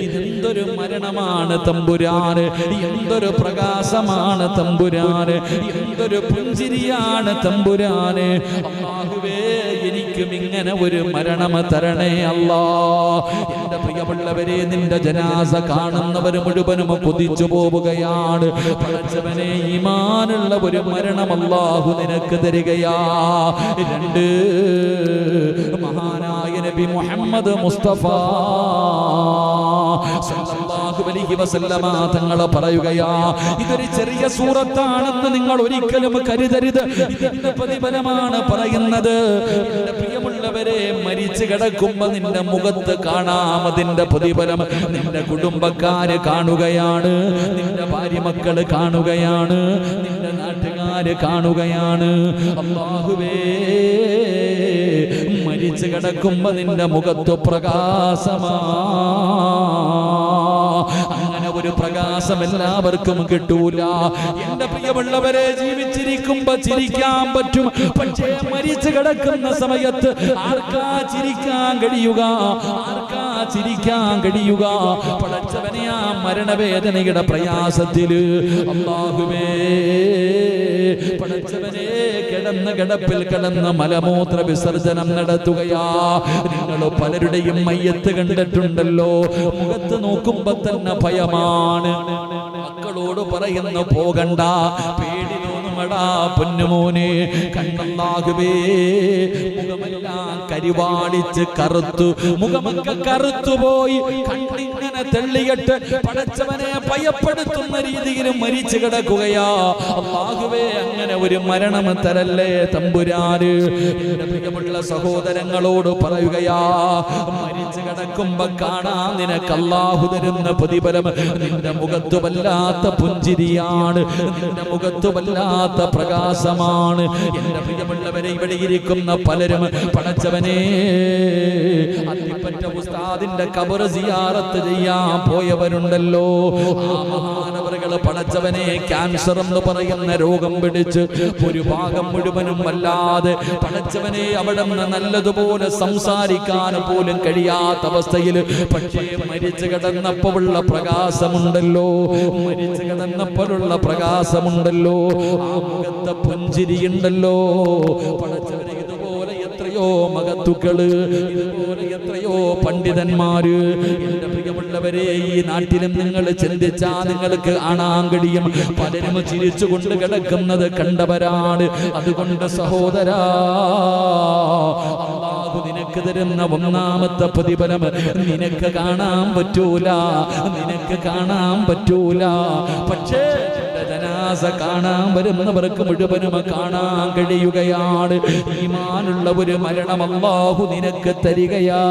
ഇതെന്തൊരു മരണമാണ് തമ്പുരാന്, എന്തൊരു പ്രകാശമാണ് തമ്പുരാന്, എന്തൊരു പുഞ്ചിരിയാണ് തമ്പുരാന്. അല്ലാഹുവേ, എനിക്കും ഇങ്ങനെ ഒരു മരണം തരണേ അല്ലാ. എന്റെ പ്രിയമുള്ളവരെ, നിന്റെ ജനാസ കാണുന്നവർ മുഴുവനും കൊതിച്ചു പോവുകയാണ്. പടച്ചവനെ, ഈമാനുള്ള ഒരു മരണം അല്ലാഹു നിനക്ക് തരികയാ. 2, മഹാനായ നബി മുഹമ്മദ് മുസ്തഫ സല്ലല്ലാഹു അലൈഹി വസല്ലമ തങ്ങൾ പറയുകയാ, ഇതൊരു ചെറിയ സൂറത്താണെന്ന് നിങ്ങൾ ഒരിക്കലും കരുതരുത്. ഇതിന്റെ പ്രതിഫലമാണ് പറയുന്നത്. എന്റെ പ്രിയമുള്ളവരെ, മരിച്ചു കിടക്കുമ്പോ നിന്റെ മുഖത്ത് കാണാം അതിന്റെ പ്രതിഫലം. നിന്റെ കുടുംബക്കാര് കാണുകയാണ്, നിന്റെ ഭാര്യ മക്കള് കാണുകയാണ്, നിന്റെ നാട്ടുകാര് കാണുകയാണ്. അല്ലാഹുവേ, മരിച്ചു കിടക്കുമ്പോ നിന്റെ മുഖത്ത് പ്രകാശമാ. അങ്ങനെ ഒരു പ്രകാശം എല്ലാവർക്കും കിട്ടൂല. എന്റെ പ്രിയമുള്ളവരെ, ജീവിച്ചിരിക്കുമ്പോ ചിരിക്കാൻ പറ്റും, പക്ഷേ മരിച്ചു കിടക്കുന്ന സമയത്ത് ആർക്കാ ചിരിക്കാൻ കഴിയുക? ആർക്കാ ചിരിക്കാൻ കഴിയുക? പടച്ചവനെ, ആ മരണവേദനയുടെ പ്രയാസത്തില് അല്ലാഹുവേ, പടച്ചവനെ, കിടപ്പിൽ കിടന്ന് മലമൂത്ര വിസർജനം നടത്തുകയാ. നിങ്ങൾ പലരുടെയും മയ്യത്ത് കണ്ടിട്ടുണ്ടല്ലോ, മുഖത്ത് നോക്കുമ്പോ തന്നെ ഭയമാണ്. മക്കളോട് പറയുന്നു, പോകണ്ട, പേടി തോന്നുമടാ പൊന്നുമോനെ. കണ്ണല്ലാഹുവേ, മുഖമെല്ലാം കരിവാളിച്ച് കറുത്തു, മുഖമൊക്കെ കറുത്തുപോയി, കണ്ണിങ്ങനെ തെള്ളിയിട്ട് പടച്ചവനെ ഭയപ്പെടുത്തുന്ന രീതിയിൽ മരിച്ചു കിടക്കുകയാ. അല്ലാഹുവേ, അങ്ങനെ ഒരു മരണം തരല്ലേ തമ്പുരാന്. എന്റെ പ്രിയമുള്ള സഹോദരങ്ങളോട് പറയുകയാ, മരിച്ചു കിടക്കുമ്പോ കാണാൻ നിനക്ക് അല്ലാഹു തരുന്ന പ്രതിഫലം. നിന്റെ മുഖത്ത് വല്ലാത്ത പുഞ്ചിരിയാണ്, നിന്റെ മുഖത്ത് വല്ലാത്ത പ്രകാശമാണ്. എന്റെ പ്രിയമുള്ളവരെ, ഇവിടെ ഇരിക്കുന്ന പലരും പടച്ചവനെ, അത്തിപ്പറ്റ ഉസ്താദിന്റെ ഖബർ സിയാറത്ത് ചെയ്യാൻ പോയവരുണ്ടല്ലോ. ആ മഹാനവറുകൾ ആളുകൾ പടച്ചവനെ ക്യാൻസർ എന്ന് പറയുന്ന രോഗം പിടിച്ച് ഒരു ഭാഗം മുഴുവനും വല്ലാതെ പടച്ചവനെ അവിടെ നിന്ന് നല്ലതുപോലെ സംസാരിക്കാൻ പോലും കഴിയാത്ത അവസ്ഥയിൽ, പക്ഷേ മരിച്ചു കിടന്നപ്പോഴുള്ള പ്രകാശമുണ്ടല്ലോ, മരിച്ചു കിടന്നപ്പോഴുള്ള പ്രകാശമുണ്ടല്ലോ, ആ മുഖത്തെ പുഞ്ചിരിയുണ്ടല്ലോ. പടച്ചവനെ ഇതുപോലെ എത്രയോ മഹത്തുക്കള്, ഇതുപോലെ എത്രയോ പണ്ഡിതന്മാര്, എന്റെ പ്രിയമുള്ളവരെ ഈ നാട്ടിലും നിങ്ങൾ ചിന്തിച്ചാ നിങ്ങൾക്ക് കാണാൻ കഴിയും. പലരും ചിരിച്ചുകൊണ്ട് കിടക്കുന്നത് കണ്ടവരാണ്. അതുകൊണ്ട് സഹോദരാ, അല്ലാഹു നിനക്ക് തരുന്ന ഒന്നാമത്തെ പ്രതിഫലം നിനക്ക് കാണാൻ പറ്റൂല, നിനക്ക് കാണാൻ പറ്റൂല. പക്ഷേ ജനാസ കാണാൻ വരുന്നവർക്ക് മുഴുവനും കാണാൻ കഴിയുകയാണ്. ഈമാനുള്ള ഒരു മരണം അല്ലാഹു നിനക്ക് തരികയാ.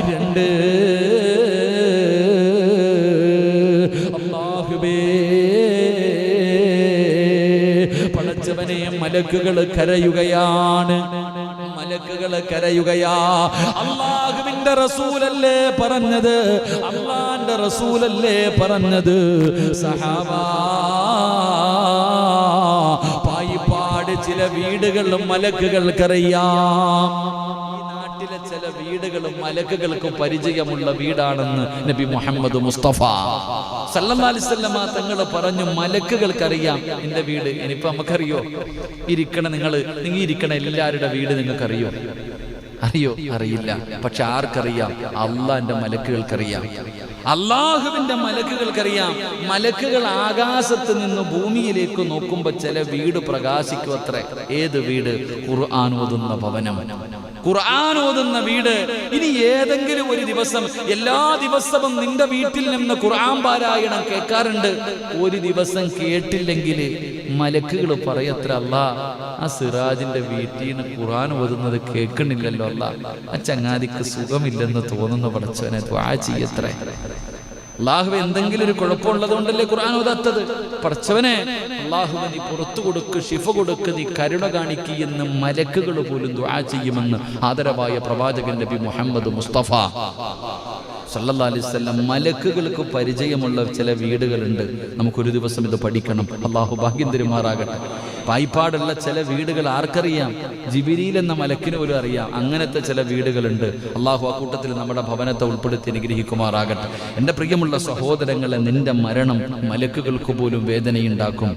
2 അല്ലാഹുവേ, പടച്ചവനെ മലക്കുകൾ കരയുകയാണ്, മലക്കുകൾ കരയുകയാ. അല്ലാഹുവിന്റെ റസൂലല്ലേ പറഞ്ഞത്, അല്ലാഹുവിന്റെ റസൂലല്ലേ പറഞ്ഞത്, സഹാബാ പായിപ്പാട് ചില വീടുകളിലും മലക്കുകൾക്കറിയാം. ചില വീടുകളും മലക്കുകൾക്ക് പരിചയമുള്ള വീടാണെന്ന് നബി മുഹമ്മദ് മുസ്തഫ സല്ലല്ലാഹു അലൈഹി വസല്ലമ തങ്ങൾ പറഞ്ഞു. മലക്കുകൾക്കറിയാം എന്റെ വീട്. ഇനിയിപ്പോ നമുക്കറിയോ? നിങ്ങൾ ഇരിക്കണ എല്ലാവരുടെ വീട് നിങ്ങൾക്കറിയോ? അറിയോ? അറിയില്ല. പക്ഷെ ആർക്കറിയാം? അള്ളാന്റെ മലക്കുകൾക്കറിയാം, അള്ളാഹുവിന്റെ മലക്കുകൾക്കറിയാം. മലക്കുകൾ ആകാശത്ത് നിന്ന് ഭൂമിയിലേക്ക് നോക്കുമ്പോ ചില വീട് പ്രകാശിക്കും അത്രേ. ഏത് വീട്? ഖുർആൻ ഓതുന്ന ഭവനം, ഖുർആൻ ഓതുന്ന വീട്. ഇനി ഏതെങ്കിലും ഒരു ദിവസം, എല്ലാ ദിവസവും നിന്റെ വീട്ടിൽ നിന്ന് ഖുർആൻ പാരായണം കേൾക്കാറുണ്ട്. ഒരു ദിവസം കേട്ടില്ലെങ്കിൽ മലക്കുകൾ പറയത്ര, അല്ലാ ആ സിറാജിന്റെ വീട്ടിൽ നിന്ന് ഖുർആൻ ഓതുന്നത് കേൾക്കണില്ലല്ലോ, അല്ലാ ആ ചങ്ങാതിക്ക് സുഖമില്ലെന്ന് തോന്നുന്ന പടച്ചവനെ ദുആ ചെയ്യത്രേ. അല്ലാഹുവേ, എന്തെങ്കിലും ഒരു കുഴപ്പമുള്ളത് കൊണ്ടല്ലേ ഖുർആൻ ഓതാത്തത്? പടച്ചവനെ, അല്ലാഹുവേ നീ പുറത്തു കൊടുക്ക്, ശിഫ കൊടുക്ക്, നീ കരുണ കാണിക്ക് എന്ന് മലക്കുകൾ പോലും ദുആ ചെയ്യുമെന്ന് ആദരവായ പ്രവാചകൻ നബി മുഹമ്മദ് മുസ്തഫ സല്ലല്ലാഹു അലൈഹി വസല്ലം. മലക്കുകൾക്ക് പരിചയമുള്ള ചില വീടുകളുണ്ട്. നമുക്കൊരു ദിവസം ഇത് പഠിക്കണം. അല്ലാഹു ഭാഗ്യം തരുമാറാകട്ടെ. പായിപ്പാടുള്ള ചില വീടുകൾ ആർക്കറിയാം? ജിബിരിൽ എന്ന മലക്കിന് പോലും അറിയാം. അങ്ങനത്തെ ചില വീടുകളുണ്ട്. അല്ലാഹു ആ കൂട്ടത്തിൽ നമ്മുടെ ഭവനത്തെ ഉൾപ്പെടുത്തി അനുഗ്രഹിക്കുമാറാകട്ടെ. എൻ്റെ പ്രിയമുള്ള സഹോദരങ്ങളെ, നിന്റെ മരണം മലക്കുകൾക്ക് പോലും വേദനയുണ്ടാക്കും.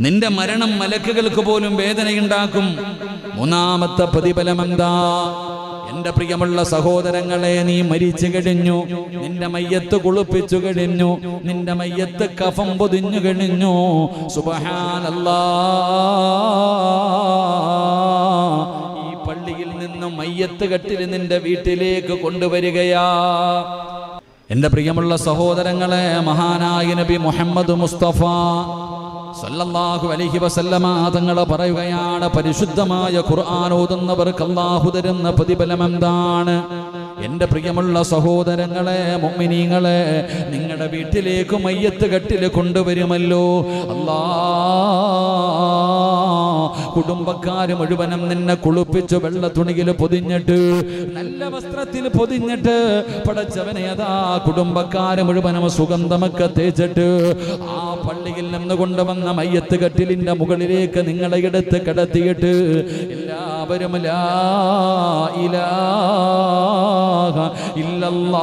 നിന്റെ മരണം മലക്കുകൾക്ക് പോലും വേദനയുണ്ടാക്കും. 3ാമത്തെ പ്രതിഫലം എന്താ? എന്റെ പ്രിയമുള്ള സഹോദരങ്ങളെ, നീ മരിച്ചു കഴിഞ്ഞു, നിന്റെ മയ്യത്ത് കുളിപ്പിച്ചു കഴിഞ്ഞു, നിന്റെ മയ്യത്ത് കഫം പൊതിഞ്ഞു കഴിഞ്ഞു. സുബ്ഹാനല്ലാഹ്, ഈ പള്ളിയിൽ നിന്നും മയ്യത്ത് കട്ടിൽ നിന്റെ വീട്ടിലേക്ക് കൊണ്ടുവരികയാ. എന്റെ പ്രിയമുള്ള സഹോദരങ്ങളെ, മഹാനായ നബി മുഹമ്മദ് മുസ്തഫ സല്ലല്ലാഹു അലൈഹി വസല്ലമ തങ്ങൾ പറയുകയാണ്, പരിശുദ്ധമായ ഖുർആൻ ഓതുന്നവർക്ക് അല്ലാഹു തരുന്ന പ്രതിഫലം എന്താണ്? എന്റെ പ്രിയമുള്ള സഹോദരങ്ങളെ, മുഅ്മിനീങ്ങളെ, നിങ്ങളുടെ വീട്ടിലേക്ക് മയ്യത്ത് കട്ടിൽ കൊണ്ടുവരുമല്ലോ. കുടുംബക്കാര് മുഴുവനും നിന്നെ കുളിപ്പിച്ചു വെള്ള തുണിയിൽ പൊതിഞ്ഞിട്ട്, നല്ല വസ്ത്രത്തിൽ പൊതിഞ്ഞിട്ട്, പടച്ചവനെ അതാ കുടുംബക്കാര് മുഴുവനും സുഗന്ധമൊക്കെ തേച്ചിട്ട് ആ പള്ളിയിൽ നിന്ന് കൊണ്ടുവന്ന മയ്യത്ത് കട്ടിലിന്റെ മുകളിലേക്ക് നിങ്ങളെ എടുത്ത് കിടത്തിയിട്ട് എല്ലാവരും ലാ ഇലാഹ ഇല്ലല്ലാഹ്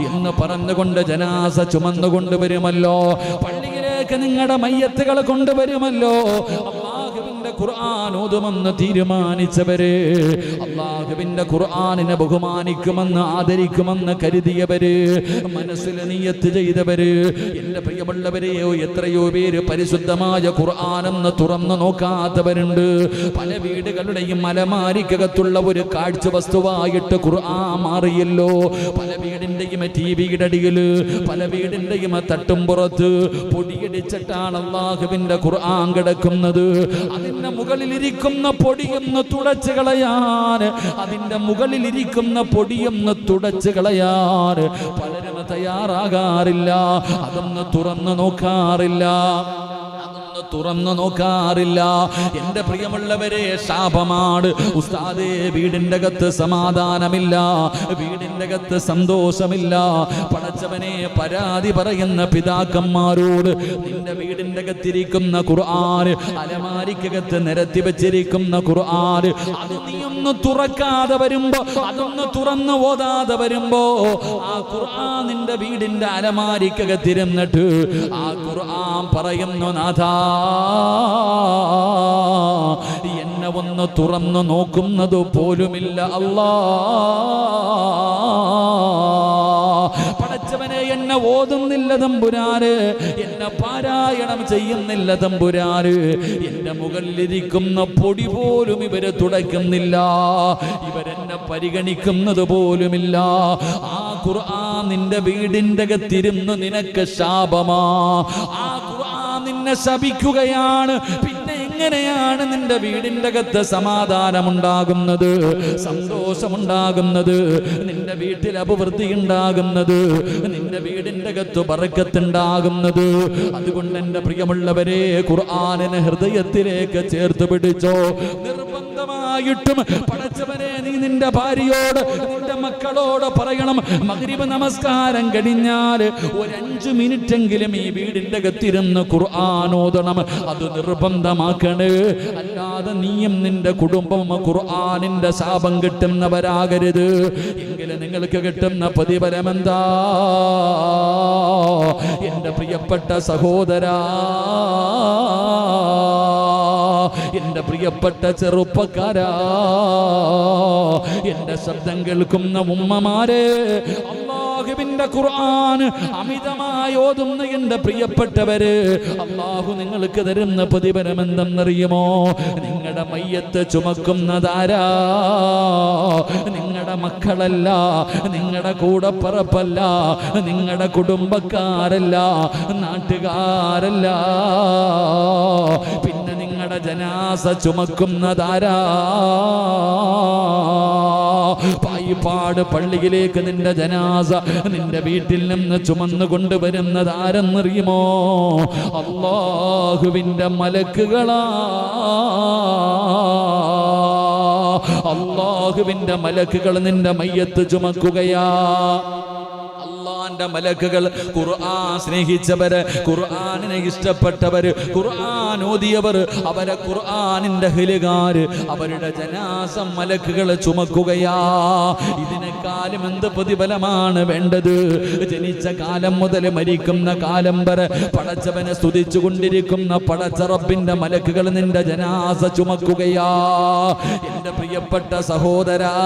എന്ന് പറഞ്ഞുകൊണ്ട് ജനാസ ചുമന്നുകൊണ്ട് വരുമല്ലോ. പള്ളിയിലേക്ക് നിങ്ങളുടെ മയ്യത്തുകൾ കൊണ്ടുവരുമല്ലോ. അല്ലാഹുവിന്റെ ഖുർആൻ ഓതുമെന്ന് തീരുമാനിച്ചവര്, അല്ലാഹുവിന്റെ ഖുർആനിനെ ബഹുമാനിക്കുമെന്ന് ആദരിക്കുമെന്ന് കരുതിയവര്, മനസ്സിൽ നിയ്യത്ത് ചെയ്തവര്, എന്റെ പ്രിയമുള്ളവരെ, എത്രയോ പേര് പരിശുദ്ധമായ ഖുർആനെന്ന് തുറന്നു നോക്കാത്തവരുണ്ട്. പല വീടുകളുടെയും അലമാരിക്കകത്തുള്ള ഒരു കാഴ്ച വസ്തുവായിട്ട് ഖുർആൻ മാറിയല്ലോ. പല വീടിന്റെയും ടിവിയുടെ അടിയില്, പല വീടിന്റെയും തട്ടുംപുറത്ത് പൊടിയടിച്ചിട്ടാണ് അല്ലാഹുവിന്റെ ഖുർആൻ കിടക്കുന്നത്. അതിന്റെ മുകളിലിരിക്കുന്ന പൊടിയൊന്ന് തുടച്ചു കളയാൻ, അതിന്റെ മുകളിലിരിക്കുന്ന പൊടിയൊന്ന് തുടച്ചു കളയാൻ പലരും തയ്യാറാകാറില്ല. അതൊന്ന് തുറന്നു നോക്കാറില്ല. തുറന്നു നോക്കാറില്ല. എന്റെ പ്രിയമുള്ളവരെ, ശാപമാണ്. ഉസ്താദേ, വീടിന്റെ അകത്ത് സമാധാനമില്ല, വീടിന്റെ അകത്ത് സന്തോഷമില്ല. പടച്ചവനെ, പരാതി പറയുന്ന പിതാക്കന്മാരോട്, നിന്റെ വീടിന്റെ അകത്തിരിക്കുന്ന ഖുർആൻ, അലമാരിക്കകത്ത് നിരത്തി വെച്ചിരിക്കുന്ന ഖുർആൻ, അത് നീ ഒന്ന് തുറക്കാതെ വരുമ്പോ, അതൊന്ന് തുറന്നു ഓതാതെ വരുമ്പോ, ആ ഖുർആൻ നിന്റെ വീടിന്റെ അലമാരിക്കകത്തിരുന്നിട്ട് ആ ഖുർആൻ പറയുന്നു, നാഥാ, എന്നെ ഒന്ന് തുറന്നു നോക്കുന്നത് പോലുമില്ല അല്ലാ. പടച്ചവനെ, എന്നെ ഓതുന്നില്ല തമ്പുരാന്, എന്നെ പാരായണം ചെയ്യുന്നില്ല തമ്പുരാന്, എന്റെ മുകളിലിരിക്കുന്ന പൊടി പോലും ഇവര് തുടയ്ക്കുന്നില്ല, ഇവരെന്നെ പരിഗണിക്കുന്നത് പോലുമില്ല. ആ ഖുർആൻ നിന്റെ വീടിന്റെ അകത്തിരുന്ന് നിനക്ക് ശാപമാ. ആ ഖുർആൻ നിന്നെ ശപിക്കുകയാണ്. പിന്നെ എങ്ങനെയാണ് നിന്റെ വീടിന്റെ അകത്ത് സമാധാനമുണ്ടാകുന്നത്, സന്തോഷമുണ്ടാകുന്നത്, നിന്റെ വീട്ടിൽ അഭിവൃദ്ധി ഉണ്ടാകുന്നത്, നിന്റെ വീടിന്റെ അകത്ത് ബറക്കത്തുണ്ടാകുന്നത്? അതുകൊണ്ട് എന്റെ പ്രിയമുള്ളവരെ, ഖുർആനിനെ ഹൃദയത്തിലേക്ക് ചേർത്ത് പിടിച്ചോ. നിർബന്ധമായിട്ടും പടച്ചവനെ, നീ നിന്റെ ഭാര്യയോട്, നിന്റെ മക്കളോട് പറയണം, മഗ്രിബ് നമസ്കാരം കഴിഞ്ഞാൽ ഒരു 5 മിനിറ്റെങ്കിലും ഈ വീടിന്റെ അകത്തിരുന്ന് ഖുർആൻ ഓതണം. അത് നിർബന്ധമാക്കണം. അല്ലാതെ നീയും നിന്റെ കുടുംബം ഖുർആനിന്റെ ശാപം കിട്ടുന്നവരാകരുത്. എങ്കിലും നിങ്ങൾക്ക് കിട്ടുന്ന പ്രതിഫലമെന്താ? എന്റെ പ്രിയപ്പെട്ട സഹോദരാ, എന്റെ പ്രിയപ്പെട്ട ചെറുപ്പക്കാരാ, എന്റെ ശബ്ദം കേൾക്കുന്ന ഉമ്മമാരെ, അല്ലാഹുവിന്റെ ഖുർആൻ അമിതമായി ഓതുന്ന എന്റെ പ്രിയപ്പെട്ടവര്, അല്ലാഹു നിങ്ങൾക്ക് തരുന്ന പ്രതിഫലം എന്തെന്നറിയുമോ? നിങ്ങളുടെ മയ്യത്ത് ചുമക്കുന്നതാരാ? നിങ്ങളുടെ മക്കളല്ല, നിങ്ങളുടെ കൂടപ്പറപ്പല്ല, നിങ്ങളുടെ കുടുംബക്കാരല്ല, നാട്ടുകാരല്ല. പിന്നെ നിങ്ങളുടെ ജനാസ ചുമക്കുന്നതാരാ? പായിപ്പാട് പള്ളിയിലേക്ക് നിന്റെ ജനാസ നിന്റെ വീട്ടിൽ നിന്ന് ചുമന്നു കൊണ്ടുവരുന്നതാരെന്നറിയുമോ? അല്ലാഹുവിന്റെ മലക്കുകളാ. അല്ലാഹുവിന്റെ മലക്കുകൾ നിന്റെ മയ്യത്ത് ചുമക്കുകയാ. മലക്കുകൾ, ഖുർആൻ സ്നേഹിച്ചവര്, ഖുർആനിനെ ഇഷ്ടപ്പെട്ടവര്, ഖുർആൻ ഓതിയവർ, അവരെ ഖുർആനിന്റെ അഹ്ലുകാര്, അവരുടെ ജനാസം മലക്കുകൾ ചുമക്കുകയാ. ഇതിനേക്കാളും എന്ത് പ്രതിഫലമാണ് വേണ്ടത്? ജനിച്ച കാലം മുതൽ മരിക്കുന്ന കാലം വരെ പടച്ചവനെ സ്തുതിച്ചു കൊണ്ടിരിക്കുന്ന പടച്ച റബ്ബിന്റെ മലക്കുകൾ നിന്റെ ജനാസ ചുമക്കുകയാ. എന്റെ പ്രിയപ്പെട്ട സഹോദരാ,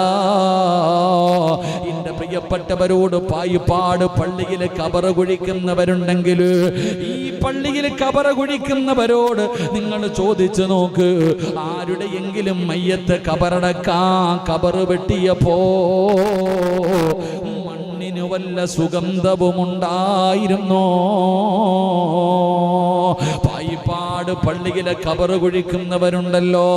എന്റെ പ്രിയപ്പെട്ടവരോട് പായിപ്പാട് പള്ളിയിൽ കബറ കുഴിക്കുന്നവരുണ്ടെങ്കിൽ, ഈ പള്ളിയിൽ കബറ കുഴിക്കുന്നവരോട് നിങ്ങൾ ചോദിച്ചു നോക്ക്, ആരുടെയെങ്കിലും മയ്യത്ത് കബറടക്കാൻ കബറ് വെട്ടിയപ്പോ മണ്ണിന് വല്ല സുഗന്ധവുമുണ്ടായിരുന്നോ? പായിപ്പാട് പള്ളിയിലെ കബറ് കുഴിക്കുന്നവരുണ്ടല്ലോ,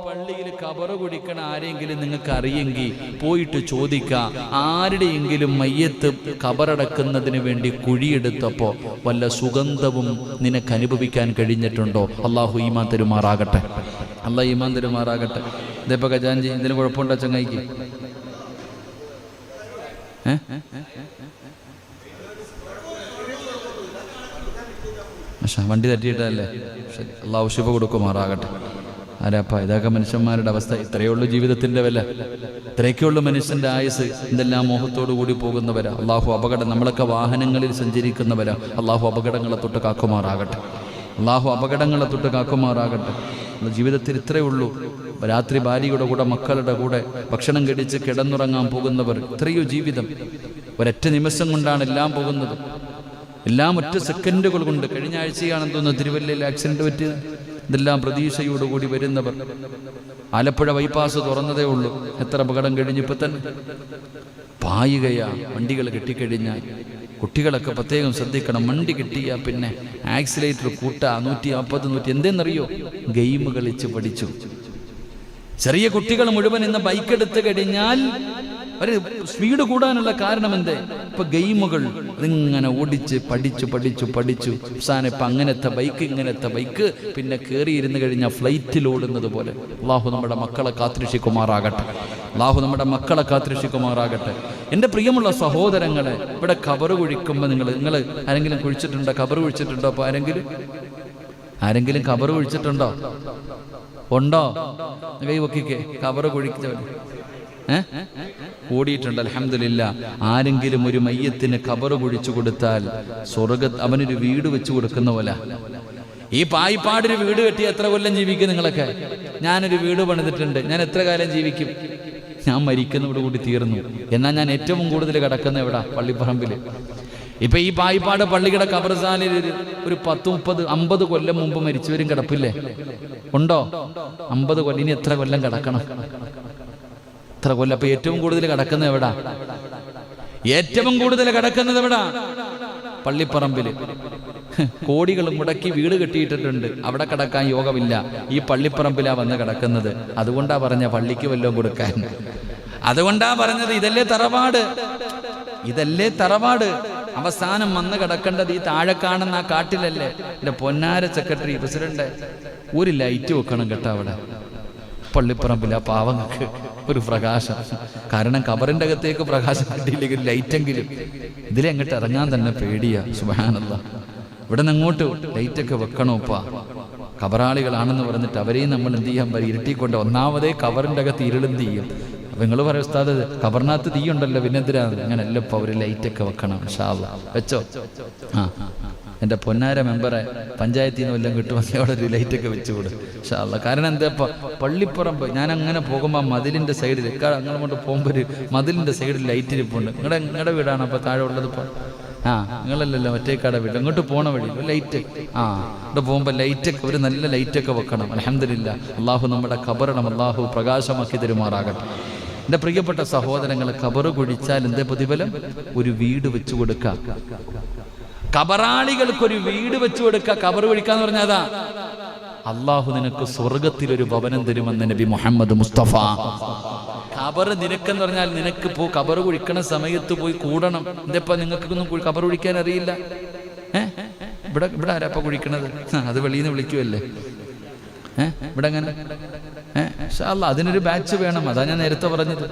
പള്ളിയിൽ കബറ് കുടിക്കണ ആരെങ്കിലും നിങ്ങൾക്ക് അറിയെങ്കിൽ പോയിട്ട് ചോദിക്കാം, ആരുടെയെങ്കിലും മയ്യത്ത് കബറടക്കുന്നതിന് വേണ്ടി കുഴിയെടുത്തപ്പോൾ വല്ല സുഗന്ധവും നിനക്ക് അനുഭവിക്കാൻ കഴിഞ്ഞിട്ടുണ്ടോ? അള്ളാഹു ഈമാൻ തരുമാറാകട്ടെ, അള്ളാഹ് ഈമാൻ തരുമാറാകട്ടെ. ഇതേപ്പോ ഖജാൻജി, ഇതിന് കുഴപ്പമുണ്ടോ ചങ്ങായിക്ക്? വണ്ടി തട്ടിയിട്ടല്ലേ? ശരി, അള്ളാഹു ശുഭ കൊടുക്കുമാറാകട്ടെ. ആരാപ്പാ ഇതൊക്കെ മനുഷ്യന്മാരുടെ അവസ്ഥ? ഇത്രയേ ഉള്ളൂ ജീവിതത്തിന്റെ വില, ഇത്രയൊക്കെയുള്ളൂ മനുഷ്യന്റെ ആയുസ്. എന്തെല്ലാം മോഹത്തോടു കൂടി പോകുന്നവരാ. അള്ളാഹു അപകടം, നമ്മളൊക്കെ വാഹനങ്ങളിൽ സഞ്ചരിക്കുന്നവരാ. അള്ളാഹു അപകടങ്ങളെ തൊട്ട് കാക്കുമാറാകട്ടെ, അള്ളാഹു അപകടങ്ങളെ തൊട്ട് കാക്കുമാറാകട്ടെ. ജീവിതത്തിൽ ഇത്രയേ ഉള്ളൂ. രാത്രി ഭാര്യയുടെ കൂടെ, മക്കളുടെ കൂടെ ഭക്ഷണം കഴിച്ച് കിടന്നുറങ്ങാൻ പോകുന്നവർ, ഇത്രയോ ജീവിതം. ഒരൊറ്റ നിമിഷം കൊണ്ടാണ് എല്ലാം പോകുന്നത്, എല്ലാം ഒറ്റ സെക്കൻഡുകൾ കൊണ്ട്. കഴിഞ്ഞ ആഴ്ചയാണെന്ന് തോന്നുന്നു തിരുവല്ലയിൽ ആക്സിഡന്റ് പറ്റിയത്. ഇതെല്ലാം പ്രതീക്ഷയോടുകൂടി വരുന്നവർ. ആലപ്പുഴ ബൈപ്പാസ് തുറന്നതേ ഉള്ളൂ, എത്ര അപകടം കഴിഞ്ഞിപ്പോ തന്നെ പായുകയാ. വണ്ടികൾ കെട്ടിക്കഴിഞ്ഞാൽ കുട്ടികളൊക്കെ പ്രത്യേകം ശ്രദ്ധിക്കണം. വണ്ടി കിട്ടിയാൽ പിന്നെ ആക്സിലേറ്റർ കൂട്ടാ 150 100. എന്തെന്നറിയോ? ഗെയിം കളിച്ച് പഠിച്ചു. ചെറിയ കുട്ടികൾ മുഴുവൻ ഇന്ന് ബൈക്ക് എടുത്ത് കഴിഞ്ഞാൽ ഒരു സ്പീഡ് കൂടാനുള്ള കാരണം എന്തേ? ഇപ്പൊ ഗെയിമുകൾ അതിങ്ങനെ ഓടിച്ച് പഠിച്ചു അവസാനം ഇപ്പൊ അങ്ങനത്തെ ബൈക്ക് ഇങ്ങനത്തെ ബൈക്ക്, പിന്നെ കയറിയിരുന്ന് കഴിഞ്ഞാൽ ഫ്ലൈറ്റിൽ ഓടുന്നത് പോലെ. അള്ളാഹു നമ്മുടെ മക്കളെ കാത്തിരക്ഷിക്കുമാറാകട്ടെ. അള്ളാഹു നമ്മുടെ മക്കളെ കാത്തിരക്ഷിക്കുമാറാകട്ടെ. എൻ്റെ പ്രിയമുള്ള സഹോദരങ്ങളെ, ഇവിടെ ഖബർ കുഴിക്കുമ്പോൾ നിങ്ങൾ ആരെങ്കിലും കുഴിച്ചിട്ടുണ്ടോ? ഖബർ കുഴിച്ചിട്ടുണ്ടോ? അപ്പോൾ ആരെങ്കിലും ഖബർ കുഴിച്ചിട്ടുണ്ടോ? ഉണ്ടോ? കൈ പൊക്കിക്കേ. ഖബർ കുഴിച്ചവൻ ഓടിയിട്ടുണ്ട്. അൽഹംദുലില്ലാ. ആരെങ്കിലും ഒരു മയ്യത്തിന് ഖബർ കുഴിച്ചു കൊടുത്താൽ അവനൊരു വീട് വെച്ചു കൊടുക്കുന്ന പോലെ. ഈ പായിപ്പാടൊരു വീട് കെട്ടി എത്ര കൊല്ലം ജീവിക്കും നിങ്ങളൊക്കെ? ഞാനൊരു വീട് പണിതിട്ടുണ്ട്, ഞാൻ എത്ര കാലം ജീവിക്കും? ഞാൻ മരിക്കുന്നതോട് കൂടി തീർന്നു. എന്നാൽ ഞാൻ ഏറ്റവും കൂടുതൽ കിടക്കുന്ന എവിടാ? പള്ളിപ്പറമ്പിൽ. ഇപ്പൊ ഈ പായിപ്പാട് പള്ളിയുടെ ഖബർസ്ഥാനിൽ ഒരു 10-30-50 കൊല്ലം മുമ്പ് മരിച്ചവരും കിടപ്പില്ലേ? ഉണ്ടോ? 50 കൊല്ലം. ഇനി എത്ര കൊല്ലം കിടക്കണം? എത്ര കൊല്ലം? അപ്പൊ ഏറ്റവും കൂടുതൽ കിടക്കുന്നത് എവിടാ? ഏറ്റവും കൂടുതൽ കിടക്കുന്നത് എവിടാ? പള്ളിപ്പറമ്പില്. കോടികൾ മുടക്കി വീട് കെട്ടിയിട്ടിട്ടുണ്ട്, അവിടെ കിടക്കാൻ യോഗമില്ല. ഈ പള്ളിപ്പറമ്പിലാ വന്ന് കിടക്കുന്നത്. അതുകൊണ്ടാ പറഞ്ഞ പള്ളിക്ക് വല്ലതും കൊടുക്കാൻ. അതുകൊണ്ടാ പറഞ്ഞത് ഇതല്ലേ തറവാട്, ഇതല്ലേ തറവാട്. അവസാനം വന്ന് കിടക്കേണ്ടത് ഈ താഴെ കാണുന്ന ആ കാട്ടിലല്ലേ? എൻ്റെ പൊന്നാര സെക്രട്ടറി പ്രസിഡന്റ്, ഒരു ലൈറ്റ് വെക്കണം കേട്ടോ അവിടെ പള്ളിപ്പറമ്പിൽ. ആ പാവങ്ങൾക്ക് ഒരു പ്രകാശം. കാരണം ഖബറിന്റെ അകത്തേക്ക് പ്രകാശം കിട്ടിയില്ലെങ്കിൽ ലൈറ്റെങ്കിലും. ഇതിലെങ്ങോട്ട് ഇറങ്ങാൻ തന്നെ പേടിയാ. സുബ്ഹാനല്ലാഹ്. ഇവിടെ നിന്ന് അങ്ങോട്ട് ലൈറ്റൊക്കെ വെക്കണോപ്പാ. ഖബറാളികളാണെന്ന് പറഞ്ഞിട്ട് അവരെയും നമ്മൾ എന്ത് ചെയ്യാൻ പറയും? ഇരുട്ടിക്കൊണ്ട്. ഒന്നാമതേ ഖബറിന്റെ അകത്ത് ഇരുളെന്ത് ചെയ്യും? അപ്പൊ നിങ്ങൾ പറയും ഉസ്താദ് ഖബറിനകത്ത് തീ ഉണ്ടല്ലോ, പിന്നെന്തിനാണ്? അങ്ങനെയല്ല. ഇപ്പൊ ഒരു ലൈറ്റൊക്കെ വെക്കണം. ഇൻഷാ അല്ലാഹ് വെച്ചോ. എൻ്റെ പൊന്നാര മെമ്പറെ പഞ്ചായത്തിൽ നിന്ന് വല്ലതും കിട്ടുമെങ്കിൽ അവിടെ ഒരു ലൈറ്റൊക്കെ വെച്ച് കൊടുക്കും ഇൻഷാ അല്ലാഹ്. കാരണം എന്താ, ഇപ്പം പള്ളിപ്പറമ്പ് ഞാൻ അങ്ങനെ പോകുമ്പോൾ മതിലിൻ്റെ സൈഡിൽ അങ്ങനെ കൊണ്ട് പോകുമ്പോൾ ഒരു മതിലിൻ്റെ സൈഡിൽ ലൈറ്റ് ഇരിപ്പുണ്ട്. നിങ്ങളുടെ വീടാണ് അപ്പോൾ താഴെ ഉള്ളത്? ഇപ്പോൾ നിങ്ങളല്ലല്ലോ മറ്റേക്കാടെ വീട്. അങ്ങോട്ട് പോണ വഴി ലൈറ്റ്. ഇവിടെ പോകുമ്പോൾ ലൈറ്റൊക്കെ, ഒരു നല്ല ലൈറ്റൊക്കെ വെക്കണം. അൽഹംദുലില്ലാ. അള്ളാഹു നമ്മുടെ ഖബറിടം അള്ളാഹു പ്രകാശമാക്കി തരുമാറാകട്ടെ. എൻ്റെ പ്രിയപ്പെട്ട സഹോദരങ്ങൾ, ഖബറ് കുഴിച്ചാൽ എന്തേ പ്രതിഫലം? ഒരു വീട് വെച്ചു കൊടുക്കുക. ഖബറാളികൾക്കൊരു വീട് വെച്ചു കൊടുക്കുക. ഖബർ കുഴിക്കാന്ന് പറഞ്ഞതാ. അള്ളാഹു നിനക്ക് സ്വർഗത്തിലൊരു ഭവനം തരുമെന്ന് നബി മുഹമ്മദ് മുസ്തഫ. ഖബർ നിനക്കെന്ന് പറഞ്ഞാൽ നിനക്ക് ഖബർ കുഴിക്കണ സമയത്ത് പോയി കൂടണം. എന്തേപ്പാ നിങ്ങൾക്കൊന്നും ഖബർ കുഴിക്കാൻ അറിയില്ല? ഇവിടെ ആരാപ്പ കുഴിക്കണത്? അത് വെളിയിൽ നിന്ന് വിളിക്കുമല്ലേ? ഇവിടെ അങ്ങനെ അതിനൊരു ബാച്ച് വേണം. അതാ ഞാൻ നേരത്തെ പറഞ്ഞത്.